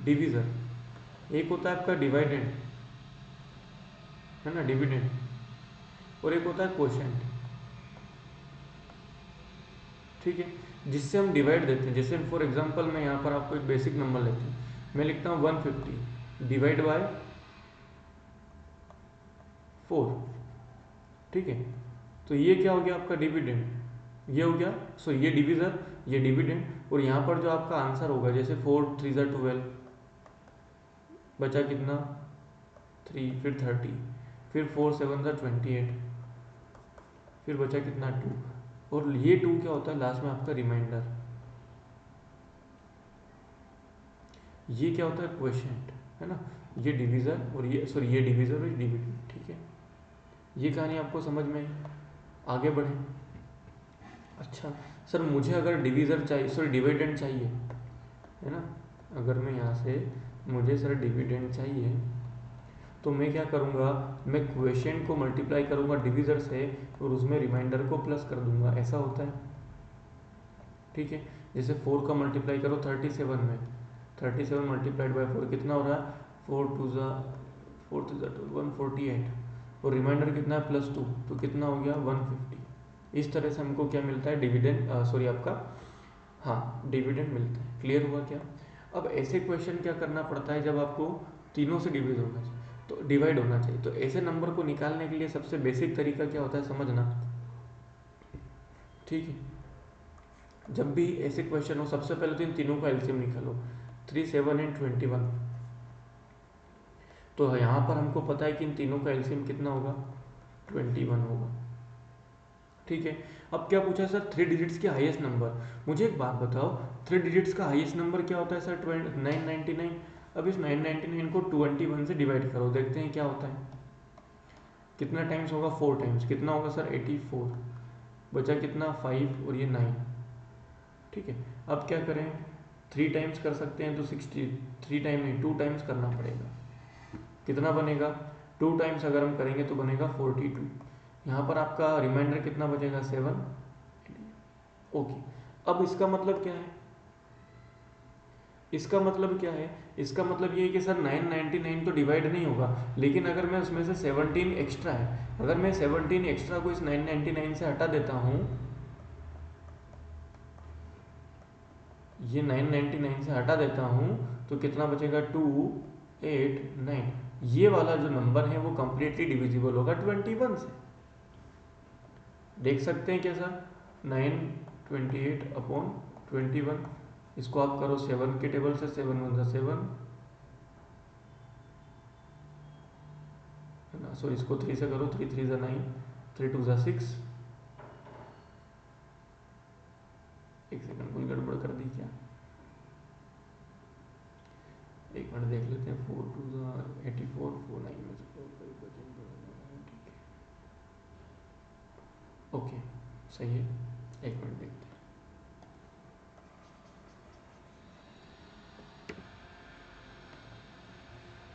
डिविजर, एक होता है आपका डिवाइडेंड, है ना, डिविडेंड, और एक होता है क्वोशिएंट, ठीक है, जिससे हम डिवाइड देते हैं। जैसे फॉर एग्जांपल मैं यहाँ पर आपको एक बेसिक नंबर लेता हूँ, मैं लिखता हूँ 150 डिवाइड बाय 4, ठीक है, तो ये क्या हो गया आपका डिविडेंड, ये हो गया, सो ये डिविजर, ये डिविडेंड, और यहाँ पर जो आपका आंसर होगा, जैसे 4 3 ज़ा 12, बचा कितना 3, फिर 30, फिर 4 7 ज़ा 28, फिर बचा कितना 2, और ये 2 क्या होता है लास्ट में आपका रिमाइंडर, ये क्या होता है क्वोशिएंट, है ना, ये डिविजर और ये सॉरी ये डिविजर और ये डिविडेंड, ठीक है। ये कहानी आपको समझ में आई, आगे बढ़े। अच्छा सर मुझे अगर डिविजर चाहिए, सॉरी डिविडेंड चाहिए, है ना, अगर मैं यहाँ से मुझे सर डिविडेंड चाहिए, तो मैं क्या करूँगा, मैं क्वोशिएंट को मल्टीप्लाई करूँगा डिविजर से और उसमें रिमाइंडर को प्लस कर दूंगा, ऐसा होता है, ठीक है। जैसे 4 का मल्टीप्लाई करो 37 में, 37 मल्टीप्लाइड बाय 4 कितना हो रहा है, 4 2 ज़ा 4 2 ज़ा 148, और रिमाइंडर कितना है +2, तो कितना हो गया 150, इस तरह से हमको क्या मिलता है, डिविडेंड, सॉरी आपका, हाँ डिविडेंड मिलता है। क्लियर हुआ क्या? अब ऐसे क्वेश्चन क्या करना पड़ता है जब आपको तीनों से डिवाइड होना चाहिए, तो ऐसे नंबर को निकालने के लिए सबसे बेसिक तरीका क्या होता है समझना, ठीक है। जब भी ऐसे क्वेश्चन हो, सबसे पहले तो इन तीनों का एलसीएम निकालो, 3, 7 एंड 21। तो यहाँ पर हमको पता है कि इन तीनों का एलसीएम कितना होगा, 21 होगा, ठीक है। अब क्या पूछा सर, 3 डिजिट्स के हाईएस्ट नंबर। मुझे एक बात बताओ, 3 डिजिट्स का हाईएस्ट नंबर क्या होता है सर, 999। अब इस 999 को 21 से डिवाइड करो, देखते हैं क्या होता है, कितना टाइम्स होगा, 4 टाइम्स, कितना होगा सर 84, बचा कितना 5 और ये 9, ठीक है। अब क्या करें, 3 टाइम्स कर सकते हैं तो 60, 3 टाइम नहीं 2 टाइम्स करना पड़ेगा, कितना बनेगा, 2 टाइम्स अगर हम करेंगे तो बनेगा 42। यहाँ पर आपका रिमाइंडर कितना बचेगा, 7। ओके, अब इसका मतलब क्या है, इसका मतलब क्या है, इसका मतलब ये है कि सर 999 तो डिवाइड नहीं होगा, लेकिन अगर मैं उसमें से 17 एक्स्ट्रा है, अगर मैं 17 एक्स्ट्रा को इस 999 से हटा देता हूँ, ये 999 से हटा देता हूँ, तो कितना बचेगा, 289। ये वाला जो नंबर है वो कंप्लीटली डिविजिबल होगा 21 से। देख सकते हैं क्या सर, 928 अपॉन 21, इसको आप करो 7 के टेबल से, 7 1 7 है ना, सो इसको 3 से करो, 3 3 9, 3 2 6। एक सेकंड, कोई गड़बड़ कर दी क्या, एक मिनट देख लेते हैं, 4 2 84, 4 9 में से 4 5 बचेंगे, ठीक है, ओके सही है। एक मिनट देखते हैं,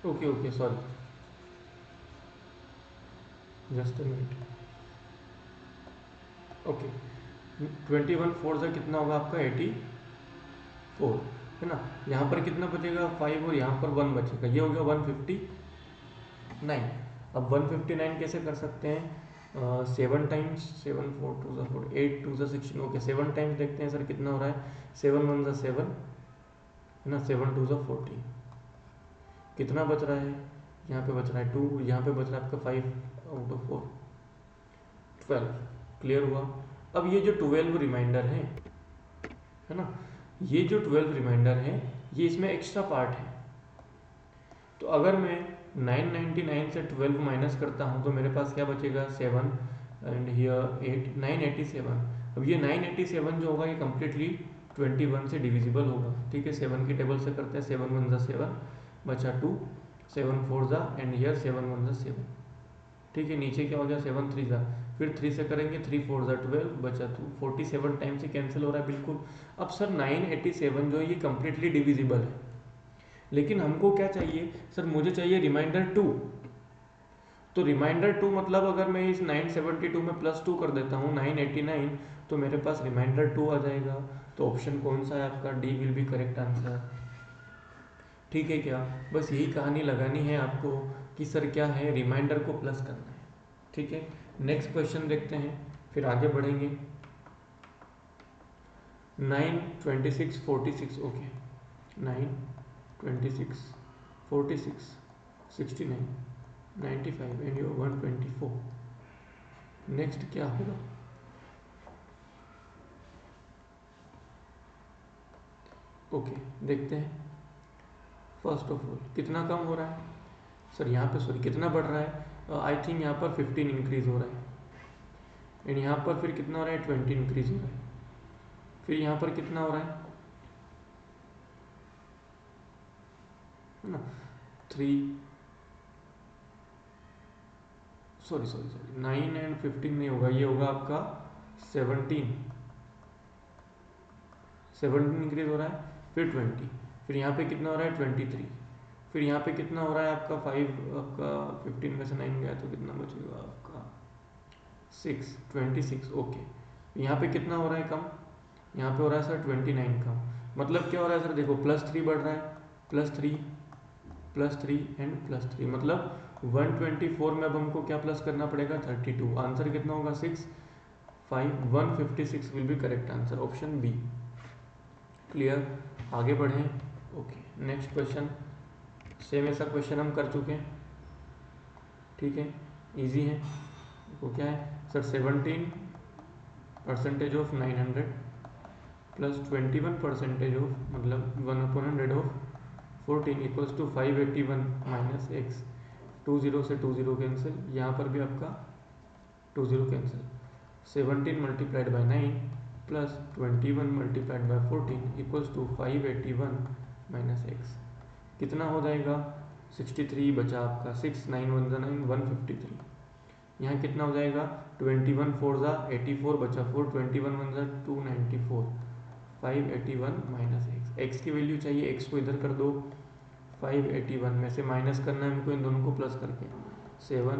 okay okay sorry, just a minute, okay. 21 4 से कितना होगा आपका 84, है ना। यहाँ पर कितना बचेगा 5 और यहाँ पर 1 बचेगा, ये हो गया 159। अब 159 कैसे कर सकते हैं, 7 टाइम्स, 7 4 2 4 8 2 16, ओके 7 टाइम्स देखते हैं सर कितना हो रहा है, 7 1 7 है ना, 7 2 14, कितना बच रहा है, यहाँ पे बच रहा है 2, यहाँ पे बच रहा है आपका 5 आउट ऑफ 4, 12। क्लियर हुआ? अब ये जो 12 रिमाइंडर है ना, ये जो 12 रिमाइंडर है ये इसमें एक्स्ट्रा पार्ट है। तो अगर मैं 999 से 12 माइनस करता हूँ तो मेरे पास क्या बचेगा, 7 एंड हियर 8, 987। अब ये 987 जो होगा ये कम्प्लीटली 21 से डिविजिबल होगा, ठीक है। 7 की टेबल से करते हैं, 7 1 7 बचा 2, 7 4 एंड हियर 7 1 7, ठीक है। नीचे क्या हो गया, 7 3 फिर 3 से करेंगे, 3 4 12 बचा 2, 47 टाइम से कैंसिल हो रहा है बिल्कुल। अब सर 987 जो है ये कम्प्लीटली डिविजिबल है, लेकिन हमको क्या चाहिए सर, मुझे चाहिए रिमाइंडर 2। तो रिमाइंडर 2 मतलब अगर मैं इस 972 में +2 कर देता हूँ 989, तो मेरे पास रिमाइंडर 2 आ जाएगा। तो ऑप्शन कौन सा है आपका, D will be correct answer, ठीक है क्या। बस यही कहानी लगानी है आपको कि सर क्या है, रिमाइंडर को प्लस करना है, ठीक है। नेक्स्ट क्वेश्चन देखते हैं, फिर आगे बढ़ेंगे। 9 26 46, ओके 9 26 46 69 95 एंड योर 124। नेक्स्ट क्या होगा, ओके देखते हैं। फर्स्ट ऑफ ऑल कितना कम हो रहा है सर, यहाँ पे सॉरी कितना बढ़ रहा है, आई थिंक यहाँ पर 15 इंक्रीज हो रहा है, एंड यहाँ पर फिर कितना हो रहा है, 20 इंक्रीज हो रहा है, फिर यहाँ पर कितना हो रहा है ना, 3 सॉरी सॉरी सॉरी 9 एंड 15 नहीं होगा, ये होगा आपका 17 इंक्रीज हो रहा है, फिर 20, फिर यहाँ पे कितना हो रहा है 23, फिर यहाँ पे कितना हो रहा है आपका 5, आपका 15 में से 9 गया तो कितना बचेगा आपका 6, 26, ओके। यहाँ पे कितना हो रहा है कम, यहाँ पे हो रहा है सर 29 कम, मतलब क्या हो रहा है सर, देखो +3 बढ़ रहा है, +3 +3 एंड +3, मतलब 124 में अब हमको क्या प्लस करना पड़ेगा, 32। आंसर कितना होगा 6, 156 will be correct answer, option B. Clear, आगे बढ़ें। ओके, नेक्स्ट क्वेश्चन, सेम ऐसा क्वेश्चन हम कर चुके हैं, ठीक है, इजी है। वो क्या है सर, 17% ऑफ 900 प्लस 21% ऑफ मतलब 1/100 of 14 equals to 581 minus X. 20 से 20 कैंसिल, यहाँ पर भी आपका 20 cancel. 17 multiplied by 9 plus 21 multiplied by 14 equals to 581 minus X. कितना हो जाएगा, 63 बचा आपका, 6 9 1 9 153। यहाँ कितना हो जाएगा, 21 4 84 बचा 4, 21 1 294, 581 माइनस एक्स। एक्स की वैल्यू चाहिए, एक्स को इधर कर दो, 581 में से माइनस करना है हमको इन दोनों को प्लस करके, 7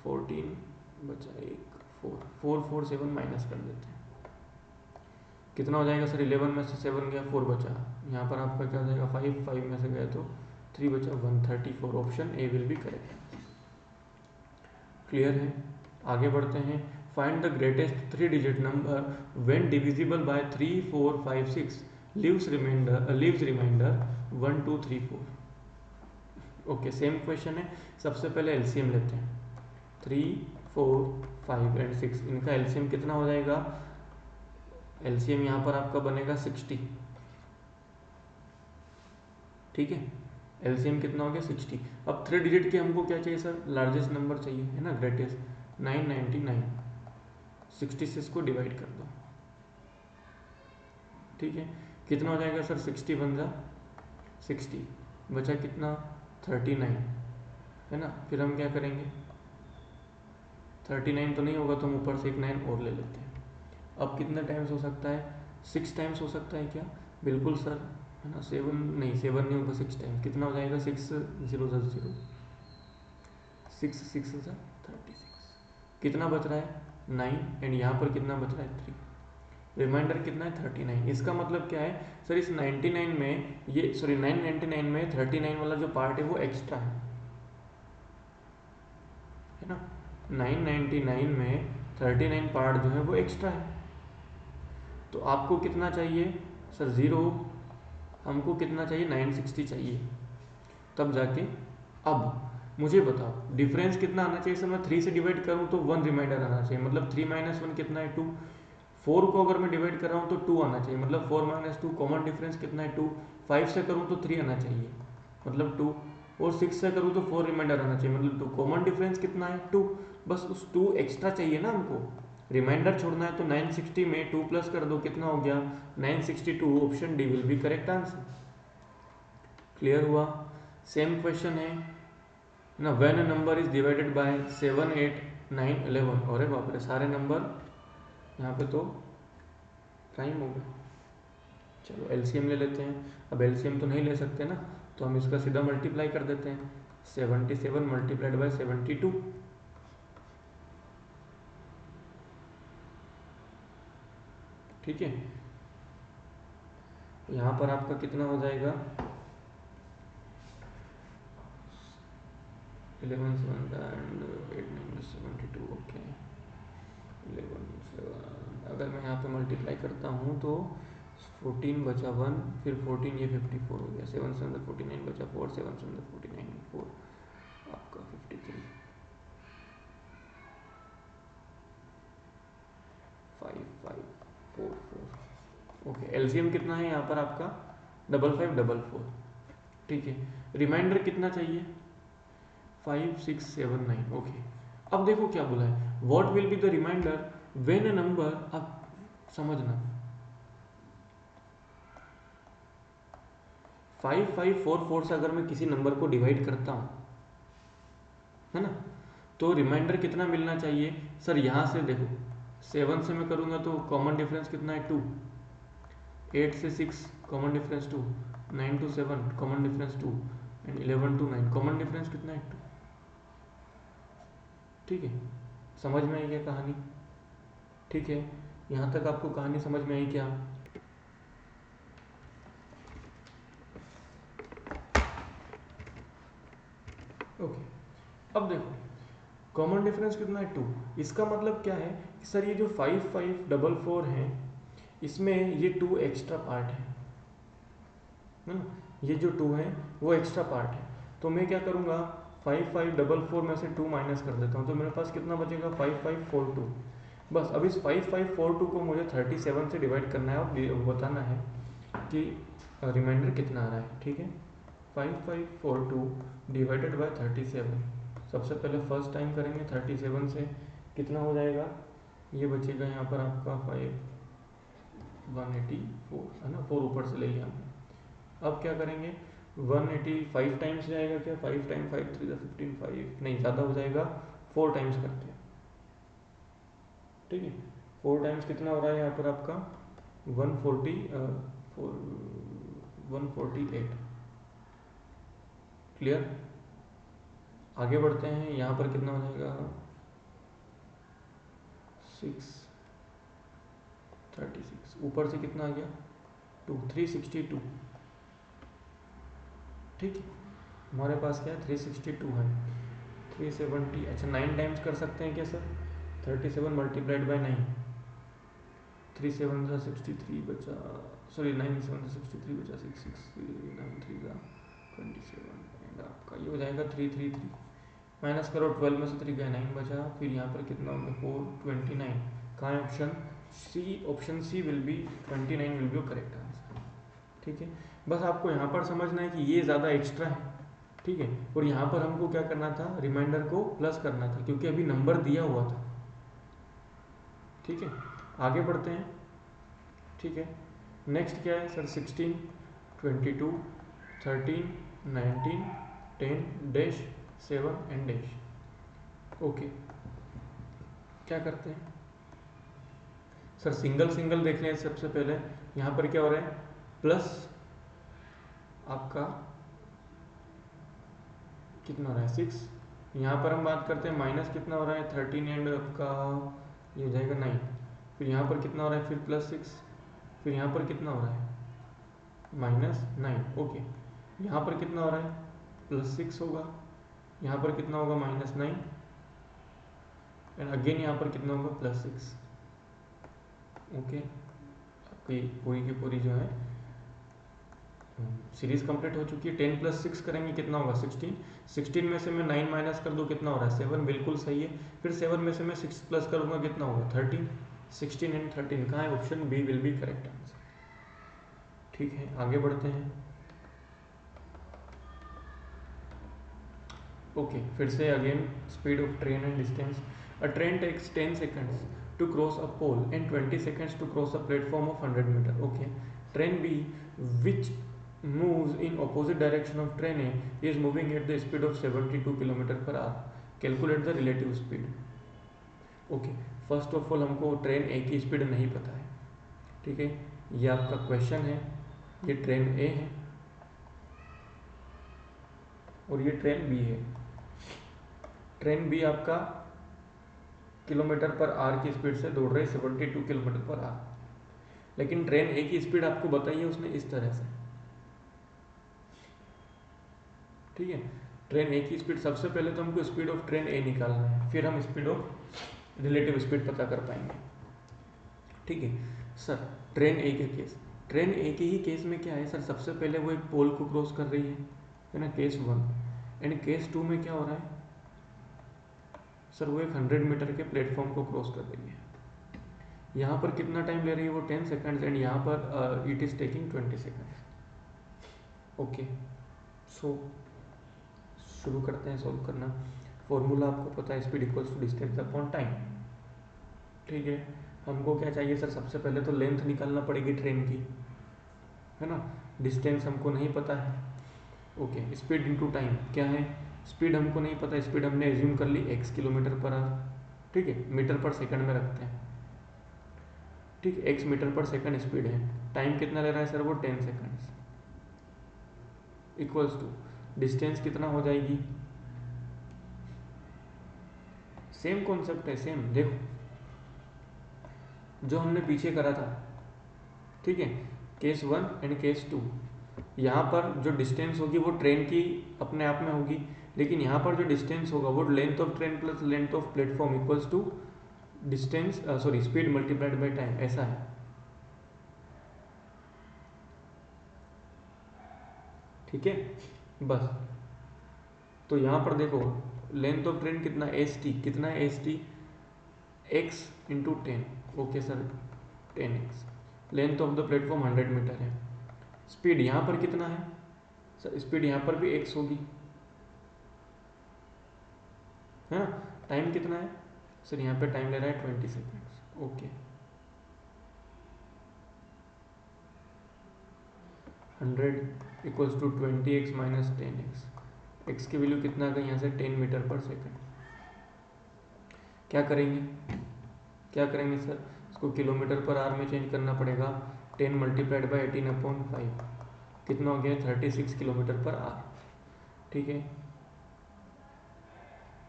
14 बचा 1 4 4 4 7 माइनस कर देते हैं। कितना हो जाएगा सर, 11 में से 7 गया 4 बचा, यहाँ पर आपका क्या हो जाएगा 5 5 में से गया तो 3 बचा 134, option A will be correct. Clear है, आगे बढ़ते हैं। Find the greatest 3 digit number when divisible by 3 4 5 6 leaves remainder 1 2 3 4। Okay, same question है। सबसे पहले एलसीएम लेते हैं, 3 4 5 एंड 6, इनका एलसीएम कितना हो जाएगा, एलसीएम यहाँ पर आपका बनेगा 60, ठीक है, एलसीएम कितना हो गया 60। अब 3 डिजिट के हमको क्या चाहिए सर, लार्जेस्ट नंबर चाहिए, है ना, ग्रेटेस्ट, 999, 66 को डिवाइड कर दो, ठीक है, कितना हो जाएगा सर, 60 बन जा 60, बचा कितना 39, है ना। फिर हम क्या करेंगे, 39 तो नहीं होगा तो हम ऊपर से एक 9 और ले लेते हैं। अब कितना टाइम्स हो सकता है, 6 टाइम्स हो सकता है क्या, बिल्कुल सर, है ना। 7 नहीं, 7 नहीं होगा, 6 टाइम्स कितना हो जाएगा, 6 0 0 6 6 36, कितना बच रहा है 9, एंड यहाँ पर कितना बच रहा है 3, रिमाइंडर कितना है 39। इसका मतलब क्या है सर, इस 99 में ये सॉरी 999 में 39 वाला जो पार्ट है वो एक्स्ट्रा है ना। 999 में 39 पार्ट जो है वो एक्स्ट्रा है। तो आपको कितना चाहिए सर, 0, हमको कितना चाहिए 960 चाहिए, तब जाके। अब मुझे बताओ डिफरेंस कितना आना चाहिए सर, मैं 3 से डिवाइड करूं तो 1 रिमाइंडर आना चाहिए, मतलब 3 - 1 कितना है 2। 4 को अगर मैं डिवाइड कर रहा हूँ तो 2 आना चाहिए, मतलब 4 - 2, कॉमन डिफरेंस कितना है 2। 5 से करूँ तो 3 आना चाहिए, मतलब 2, और 6 से करूँ तो 4 रिमाइंडर आना चाहिए, मतलब 2। कॉमन डिफरेंस कितना है 2, बस उस 2 एक्स्ट्रा चाहिए ना हमको, रिमाइंडर छोड़ना है। तो 960 में 2 प्लस कर दो, कितना हो गया 962, option D will be correct answer. Clear हुआ। सेम क्वेश्चन है ना, when a number is divided by 7 8 9 11, अरे बाप रे, सारे नंबर यहाँ पे तो प्राइम हो गए। चलो एलसीएम ले लेते हैं। अब एलसीएम तो नहीं ले सकते ना, तो हम इसका सीधा मल्टीप्लाई कर देते हैं, 77 मल्टीप्लाइड बाय 72, ठीक है। यहाँ पर आपका कितना हो जाएगा, 11 7 and 8 - 72, ओके 11 7, अगर मैं यहाँ पे मल्टीप्लाई करता हूँ तो 14 बचा 1, फिर 14 ये 54 हो गया, 7 7 49 बचा 4, 7 7 49 4, आपका 53 5 5 4 4। ओके, एलसीएम कितना है यहाँ पर आपका 5 5 4 4, ठीक है। रिमाइंडर कितना चाहिए 5 6 7 9, ओके। अब देखो क्या बोला है, what will be the remainder when a number, अब समझना, 5 5 4 4 से अगर मैं किसी नंबर को डिवाइड करता हूँ, है ना, तो रिमाइंडर कितना मिलना चाहिए सर। यहाँ से देखो 7 से मैं करूँगा तो कॉमन डिफरेंस कितना है 2, 8 से 6 common difference 2, 9 to 7 common difference 2, and 11 to 9 common difference कितना है 2, ठीक है। समझ में आई क्या कहानी, ठीक है। यहाँ तक आपको कहानी समझ में आई क्या, ओके। अब देखो कॉमन डिफरेंस कितना है 2, इसका मतलब क्या है सर ये जो 5544 है इसमें ये 2 एक्स्ट्रा पार्ट है ना, ये जो 2 है वो एक्स्ट्रा पार्ट है। तो मैं क्या करूँगा 5544 में से 2 माइनस कर देता हूँ, तो मेरे पास कितना बचेगा 5542। बस अब इस 5542 को मुझे 37 से डिवाइड करना है और बताना है कि रिमाइंडर कितना आ रहा है। ठीक है, 5542 डिवाइडेड बाय 37। सबसे पहले फर्स्ट टाइम करेंगे 37 से, कितना हो जाएगा, ये बचेगा यहाँ पर आपका 184 है ना, 4 ऊपर से ले लिया हमने। अब क्या करेंगे 185 टाइम्स जाएगा क्या, 5 टाइम 5 3 15 5 नहीं, ज़्यादा हो जाएगा, 4 टाइम्स करते हैं। ठीक है, 4 टाइम्स कितना हो रहा है यहाँ पर आपका 148। क्लियर, आगे बढ़ते हैं। यहाँ पर कितना हो जाएगा 636, ऊपर से कितना आ गया 362। ठीक है, हमारे पास क्या है 362 है, 370। अच्छा 9 टाइम्स कर सकते हैं क्या सर, 37 मल्टीप्लाइड बाय 9, 3 7 63 बचा, सॉरी 9 7 63 बचा, 6 6 9 3 27 एंड आपका ये हो जाएगा 333। माइनस करो 12 में से 3 गया 9 बचा, फिर यहाँ पर कितना हो गया 429। कहाँ है option C, option C will be 29 will be correct answer. ठीक है, बस आपको यहाँ पर समझना है कि ये ज़्यादा एक्स्ट्रा है। ठीक है, और यहाँ पर हमको क्या करना था, रिमाइंडर को प्लस करना था क्योंकि अभी नंबर दिया हुआ था। ठीक है, आगे बढ़ते हैं। ठीक है, नेक्स्ट क्या है sir 16 22 13 19 10 dash 7 and dash. Okay, क्या करते हैं सर, सिंगल सिंगल देख लें सबसे पहले। यहाँ पर क्या हो रहा है प्लस आपका कितना हो रहा है 6। यहाँ पर हम बात करते हैं माइनस कितना हो रहा है 13 एंड आपका ये हो जाएगा 9। फिर यहाँ पर कितना हो रहा है फिर +6, फिर यहाँ पर कितना हो रहा है -9। ओके, यहाँ पर कितना हो रहा है +6 होगा, यहाँ पर कितना होगा -9 एंड अगेन यहाँ पर कितना होगा +6। ओके, आपकी पूरी की पूरी जो है सीरीज कंप्लीट हो चुकी है। 10 + 6 करेंगे कितना होगा 16। 16 में से मैं 9 माइनस कर दूँ कितना हो रहा है 7, बिल्कुल सही है। फिर 7 में से मैं 6 प्लस करूँगा कितना होगा 13। 16 एंड 13 कहाँ है, option B will be correct answer. ठीक है, आगे बढ़ते हैं। ओके, फिर से again speed of train and distance. A train takes 10 seconds to cross a pole and 20 seconds to cross a platform of 100 meter. Okay, train B which moves in opposite direction of train A is moving at the speed of 72 km/h. Calculate the relative speed. Okay, first of all हमको train ए की speed नहीं पता है। ठीक है, ये आपका question है, ये ट्रेन ए है और ये ट्रेन बी है। ट्रेन बी आपका km/h की स्पीड से दौड़ रही है 72 km/h, लेकिन ट्रेन ए की स्पीड आपको बताई है उसने इस तरह से। ठीक है, ट्रेन ए की स्पीड, सबसे पहले तो हमको स्पीड ऑफ ट्रेन ए निकालना है, फिर हम स्पीड ऑफ रिलेटिव स्पीड पता कर पाएंगे। ठीक है सर, ट्रेन ए के केस, ट्रेन ए के ही केस में क्या है सर, सबसे पहले वो एक पोल को क्रॉस कर रही है ना, केस 1। एंड केस 2 में क्या हो रहा है सर, वो एक 100 मीटर के प्लेटफॉर्म को क्रॉस कर रही है। यहाँ पर कितना टाइम ले रही है वो 10 सेकंड्स एंड यहाँ पर it is taking 20 seconds. Okay, so शुरू करते हैं सॉल्व करना। फॉर्मूला आपको पता है, speed equals to distance upon time. ठीक है, हमको क्या चाहिए सर, सबसे पहले तो लेंथ निकालना पड़ेगी ट्रेन की, है ना, डिस्टेंस हमको नहीं पता है। ओके, स्पीड इनटू टाइम क्या है, स्पीड हमको नहीं पता, स्पीड हमने एज्यूम कर ली x km/h। ठीक है, मीटर पर सेकंड में रखते हैं। ठीक है, x metre per second speed है, टाइम कितना ले रहा है सर वो 10 सेकंड्स, इक्वल्स टू डिस्टेंस कितना हो जाएगी, सेम कॉन्सेप्ट है, सेम देखो जो हमने पीछे करा था। ठीक है, केस 1 एंड केस 2, यहाँ पर जो डिस्टेंस होगी वो ट्रेन की अपने आप में होगी, लेकिन यहाँ पर जो डिस्टेंस होगा वो length of train plus length of platform equals to distance sorry speed multiplied by time, ऐसा है। ठीक है, बस। तो यहाँ पर देखो लेंथ ऑफ ट्रेन कितना एस टी, कितना है S T, X into 10, okay sir 10x। Length of the platform 100 metre है। स्पीड यहाँ पर कितना है सर, स्पीड यहाँ पर भी x होगी, है ना। टाइम कितना है सर, यहाँ पे टाइम ले रहा है 20 seconds, okay. 100 equals to 20x minus 10x, x की वैल्यू कितना आ गई यहाँ से 10 मीटर पर सेकेंड। क्या करेंगे सर, इसको किलोमीटर पर आवर में चेंज करना पड़ेगा। 10 मल्टीप्लाइड बाई 18/5 कितना हो गया 36 किलोमीटर पर आवर, ठीक है,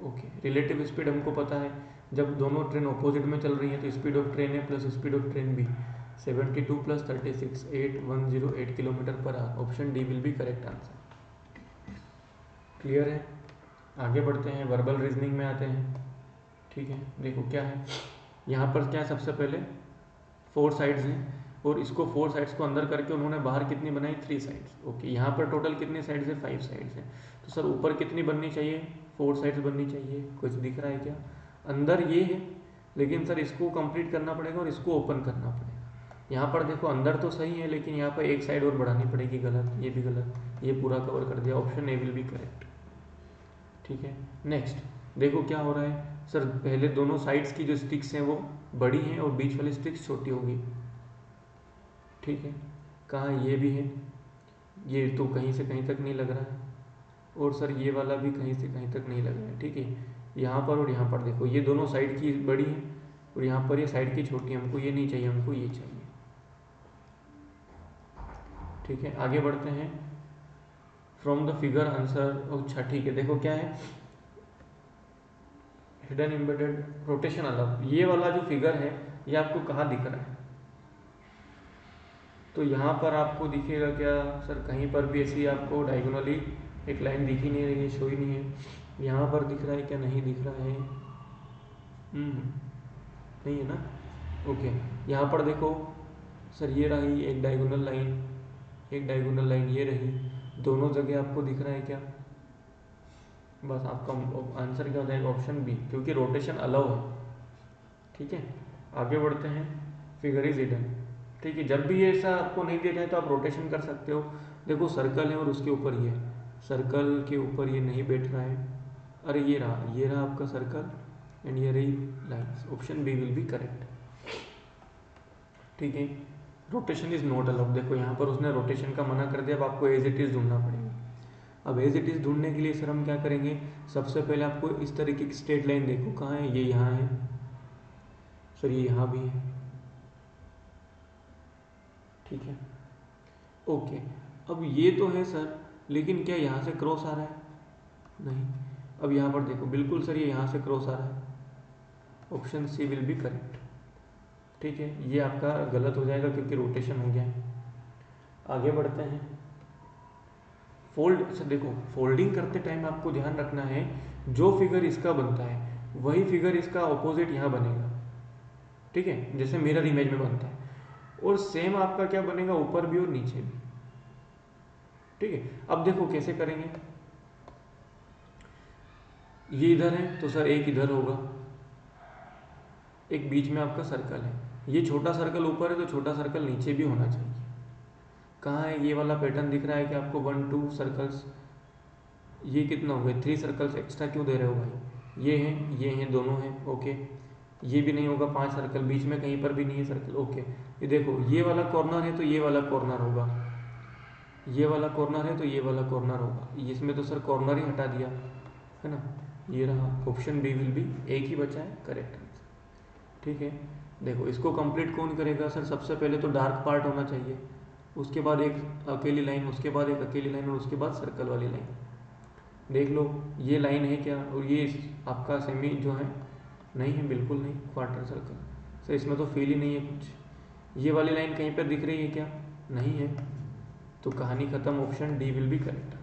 ओके। रिलेटिव स्पीड हमको पता है, जब दोनों ट्रेन ऑपोजिट में चल रही हैं तो speed of train A plus speed of train B 72 plus 36 8108 kilometre per hour. Option D will be correct answer. Clear है, आगे बढ़ते हैं, वर्बल रीजनिंग में आते हैं। ठीक है, देखो क्या है यहाँ पर, क्या है सबसे पहले 4 साइड्स हैं और इसको 4 साइड्स को अंदर करके उन्होंने बाहर कितनी बनाई 3 साइड्स, ओके। यहाँ पर टोटल कितनी साइड्स है 5 साइड्स हैं। तो सर ऊपर कितनी बननी चाहिए 4 साइड्स बननी चाहिए, कुछ दिख रहा है क्या, अंदर ये है, लेकिन सर इसको कंप्लीट करना पड़ेगा और इसको ओपन करना पड़ेगा। यहाँ पर देखो अंदर तो सही है, लेकिन यहाँ पर एक साइड और बढ़ानी पड़ेगी, गलत, ये भी गलत, ये पूरा कवर कर दिया। Option A will be correct, ठीक है। नेक्स्ट देखो क्या हो रहा है सर, पहले दोनों साइड्स की जो स्टिक्स हैं वो बड़ी हैं और बीच वाली स्टिक्स छोटी होगी, ठीक है। कहाँ ये भी है, ये तो कहीं से कहीं तक नहीं लग रहा है, और सर ये वाला भी कहीं से कहीं तक नहीं लग रहा है, ठीक है। यहाँ पर और यहाँ पर देखो ये दोनों साइड की बड़ी है और यहाँ पर ये साइड की छोटी है, हमको ये नहीं चाहिए, हमको ये चाहिए, ठीक है। आगे बढ़ते हैं, फ्रॉम द फिगर आंसर। अच्छा ठीक है, देखो क्या है, हिडन एम्बेडेड रोटेशन अलग, ये वाला जो फिगर है ये आपको कहाँ दिख रहा है, तो यहाँ पर आपको दिखेगा क्या सर, कहीं पर भी ऐसी आपको डायगोनली एक लाइन दिख ही नहीं रही है, शो ही नहीं है। यहाँ पर दिख रहा है क्या, नहीं दिख रहा है, नहीं है ना, ओके। यहाँ पर देखो सर ये रही एक डायगोनल लाइन, एक डायगोनल लाइन ये रही, दोनों जगह आपको दिख रहा है क्या, बस आपका आंसर क्या हो जाएगा ऑप्शन बी, क्योंकि रोटेशन अलाउ है, ठीक है। आगे बढ़ते हैं, फिगर इज हिडन, ठीक है। जब भी ऐसा आपको नहीं दिया जाए तो आप रोटेशन कर सकते हो। देखो सर्कल है और उसके ऊपर ये, सर्कल के ऊपर ये नहीं बैठ रहा है, अरे ये रहा आपका सर्कल एंड ये रही lines, option B will be correct, ठीक है। रोटेशन इज नॉट अलाउड, देखो यहाँ पर उसने रोटेशन का मना कर दिया, अब आपको एज इट इज ढूंढना पड़ेगा। अब एज इट इज ढूंढने के लिए सर हम क्या करेंगे, सबसे पहले आपको इस तरीके की स्ट्रेट लाइन देखो कहाँ है, ये यहाँ है सर, ये यहाँ भी है, ठीक है, ओके। अब ये तो है सर, लेकिन क्या यहाँ से क्रॉस आ रहा है, नहीं। अब यहाँ पर देखो बिल्कुल सर ये यहाँ से क्रॉस आ रहा है, option C will be correct, ठीक है। ये आपका गलत हो जाएगा क्योंकि रोटेशन हो गया है। आगे बढ़ते हैं, फोल्ड, अच्छा देखो फोल्डिंग करते टाइम आपको ध्यान रखना है, जो फिगर इसका बनता है वही फिगर इसका ऑपोजिट यहाँ बनेगा, ठीक है, जैसे मिरर इमेज में बनता है, और सेम आपका क्या बनेगा ऊपर भी और नीचे भी, ठीक है। अब देखो कैसे करेंगे, ये इधर है तो सर एक इधर होगा, एक बीच में आपका सर्कल है, ये छोटा सर्कल ऊपर है तो छोटा सर्कल नीचे भी होना चाहिए। कहाँ है ये वाला पैटर्न दिख रहा है कि आपको 1 2 सर्कल्स, ये कितना हो गए 3 सर्कल्स एक्स्ट्रा क्यों दे रहे हो भाई, ये हैं दोनों हैं, ओके। ये भी नहीं होगा 5 सर्कल, बीच में कहीं पर भी नहीं है सर्कल, ओके। ये देखो ये वाला कॉर्नर है तो ये वाला कॉर्नर होगा, ये वाला कॉर्नर है तो ये वाला कॉर्नर होगा, इसमें तो सर कॉर्नर ही हटा दिया है ना, ये रहा, ऑप्शन बी विल बी, एक ही बचा है करेक्ट आंसर, ठीक है। देखो इसको कंप्लीट कौन करेगा सर, सबसे पहले तो डार्क पार्ट होना चाहिए, उसके बाद एक अकेली लाइन, उसके बाद एक अकेली लाइन और उसके बाद सर्कल वाली लाइन। देख लो ये लाइन है क्या, और ये आपका सेमी जो है नहीं है, बिल्कुल नहीं, क्वार्टर सर्कल सर, इसमें तो फील ही नहीं है कुछ। ये वाली लाइन कहीं पर दिख रही है क्या, नहीं है, तो कहानी खत्म, option D will be correct.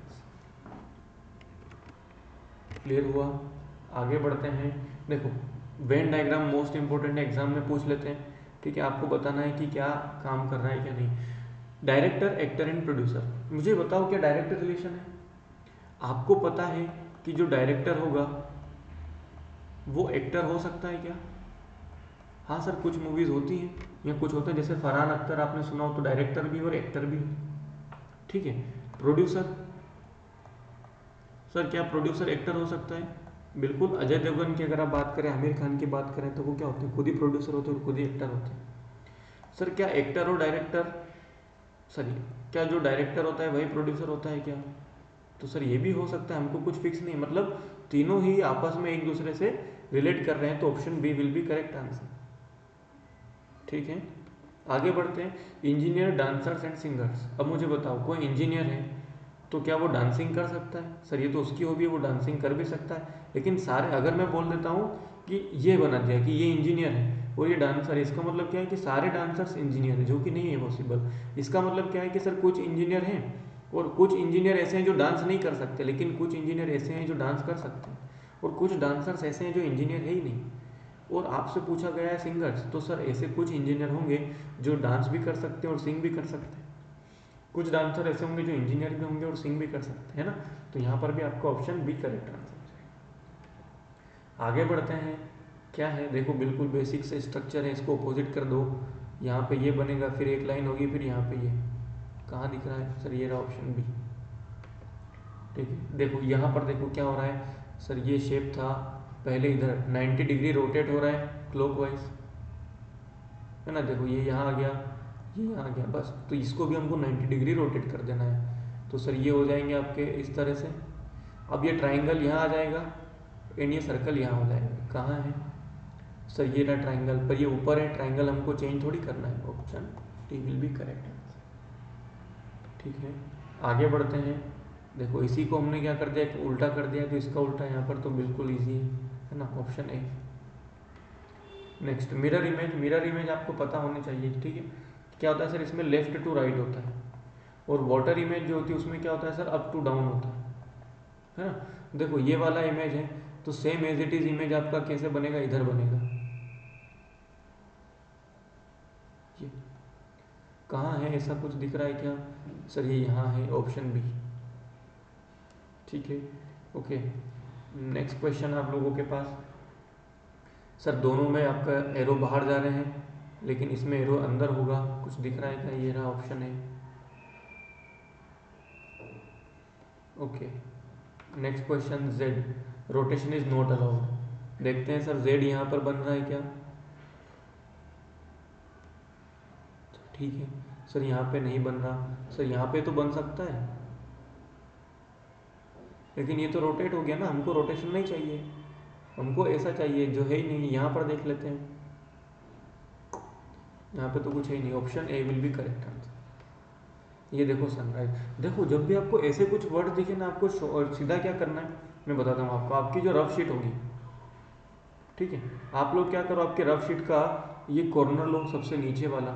Clear हुआ, आगे बढ़ते हैं। देखो वेन डायग्राम मोस्ट इंपॉर्टेंट है, एग्जाम में पूछ लेते हैं, ठीक है। आपको बताना है कि क्या काम कर रहा है क्या नहीं। डायरेक्टर, एक्टर एंड प्रोड्यूसर, मुझे बताओ क्या डायरेक्टर रिलेशन है? आपको पता है कि जो डायरेक्टर होगा वो एक्टर हो सकता है क्या? हाँ सर, कुछ मूवीज होती हैं या कुछ होता है, जैसे फरहान अख्तर आपने सुना हो, तो डायरेक्टर भी और एक्टर भी, ठीक है। प्रोड्यूसर, सर क्या प्रोड्यूसर एक्टर हो सकता है? बिल्कुल। अजय देवगन की अगर आप बात करें, आमिर खान की बात करें, तो वो क्या होते हैं? खुद ही प्रोड्यूसर होते हैं और खुद ही एक्टर होते हैं। सर क्या एक्टर और डायरेक्टर, सर क्या जो डायरेक्टर होता है वही प्रोड्यूसर होता है क्या? तो सर ये भी हो सकता है, हमको कुछ फिक्स नहीं, मतलब तीनों ही आपस में एक दूसरे से रिलेट कर रहे हैं, तो option B will be correct answer, ठीक है। आगे बढ़ते हैं, इंजीनियर, डांसर्स एंड सिंगर्स। अब मुझे बताओ, कोई इंजीनियर है तो क्या वो डांसिंग कर सकता है? सर ये तो उसकी हॉबी है, वो डांसिंग कर भी सकता है, लेकिन सारे, अगर मैं बोल देता हूँ कि ये बना दिया कि ये इंजीनियर है और ये डांसर है, इसका मतलब क्या है कि सारे डांसर्स इंजीनियर है, जो कि नहीं है पॉसिबल। इसका मतलब क्या है कि सर कुछ इंजीनियर हैं और कुछ इंजीनियर ऐसे हैं जो डांस नहीं कर सकते, लेकिन कुछ इंजीनियर ऐसे हैं जो डांस कर सकते हैं, और कुछ डांसर्स ऐसे हैं जो इंजीनियर है ही नहीं। और आपसे पूछा गया है सिंगर्स, तो सर ऐसे कुछ इंजीनियर होंगे जो डांस भी कर सकते हैं और सिंग भी कर सकते हैं, कुछ डांसर ऐसे होंगे जो इंजीनियर भी होंगे और सिंग भी कर सकते हैं ना। तो यहाँ पर भी आपका ऑप्शन बी करेक्ट आंसर हो जाएगा। आगे बढ़ते हैं, क्या है देखो, बिल्कुल बेसिक से स्ट्रक्चर है, इसको अपोजिट कर दो, यहाँ पे ये बनेगा, फिर एक लाइन होगी, फिर यहाँ पे ये कहाँ दिख रहा है? सर ये रहा ऑप्शन बी, ठीक है। देखो यहाँ पर देखो क्या हो रहा है, सर ये शेप था पहले इधर 90 डिग्री रोटेट हो रहा है क्लॉकवाइज, है ना। देखो ये यहाँ आ गया, ये यहाँ आ गया, बस तो इसको भी हमको 90 डिग्री रोटेट कर देना है। तो सर ये हो जाएंगे आपके इस तरह से। अब ये ट्राइंगल यहाँ आ जाएगा एंड ये सर्कल यहाँ हो जाएगा। कहाँ है? सर ये रहा ट्राइंगल, पर ये ऊपर है, ट्राइंगल हमको चेंज थोड़ी करना है। Option D will be correct answer, ठीक है। आगे बढ़ते हैं, देखो इसी को हमने क्या कर दिया, एक उल्टा कर दिया, तो इसका उल्टा यहाँ पर तो बिल्कुल ईजी है ना, option A. Next, mirror image. Mirror image आपको पता होनी चाहिए, ठीक है। क्या होता है सर, इसमें लेफ्ट टू राइट होता है, और वाटर इमेज जो होती है उसमें क्या होता है सर, अप टू डाउन होता है ना। देखो ये वाला इमेज है, तो same as it is image आपका कैसे बनेगा, इधर बनेगा। ये कहाँ है, ऐसा कुछ दिख रहा है क्या? सर ये यहाँ है, ऑप्शन बी, ठीक है। ओके, नेक्स्ट क्वेश्चन आप लोगों के पास। सर दोनों में आपका एरो बाहर जा रहे हैं, लेकिन इसमें एरो अंदर होगा, कुछ दिख रहा है क्या? ये रहा ऑप्शन है। Okay, next question, Z, rotation is not allowed. देखते हैं सर जेड यहाँ पर बन रहा है क्या? ठीक है सर, यहाँ पे नहीं बन रहा। सर यहाँ पे तो बन सकता है, लेकिन ये तो रोटेट हो गया ना, हमको रोटेशन नहीं चाहिए, हमको ऐसा चाहिए जो है ही नहीं। यहाँ पर देख लेते हैं, यहाँ पे तो कुछ है ही नहीं, option A will be correct answer. ये देखो सनराइज। देखो जब भी आपको ऐसे कुछ वर्ड दिखे ना, आपको सीधा क्या करना है, मैं बताता हूँ आपको। आपकी जो रफ शीट होगी, ठीक है, आप लोग क्या करो, आपके रफ शीट का ये कॉर्नर लो, सबसे नीचे वाला,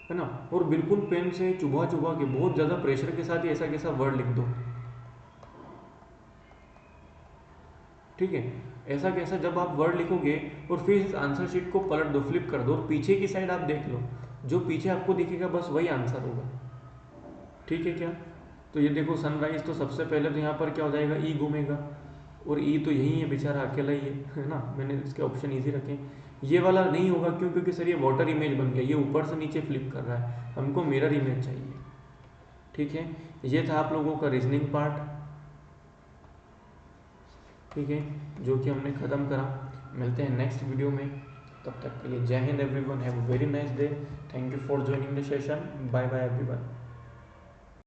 है ना, और बिल्कुल पेन से चुभा चुभा के बहुत ज़्यादा प्रेशर के साथ ही ऐसा कैसा वर्ड लिख दो, ठीक है। ऐसा कैसा जब आप वर्ड लिखोगे और फिर इस आंसर शीट को पलट दो, फ्लिप कर दो, और पीछे की साइड आप देख लो, जो पीछे आपको दिखेगा बस वही आंसर होगा, ठीक है क्या? तो ये देखो सनराइज, तो सबसे पहले तो यहाँ पर क्या हो जाएगा, ई घूमेगा, और ई तो यही है बेचारा, अकेला ही है ना। मैंने इसके ऑप्शन इजी रखे। ये वाला नहीं होगा, क्यों? क्योंकि सर ये वाटर इमेज बन गया, ये ऊपर से नीचे फ्लिप कर रहा है, हमको मिरर इमेज चाहिए, ठीक है। ये था आप लोगों का रीजनिंग पार्ट, ठीक है, जो कि हमने ख़त्म करा। मिलते हैं नेक्स्ट वीडियो में, तब तक के लिए जय हिंद everyone, have a very nice day, thank you for joining the session, bye bye everyone.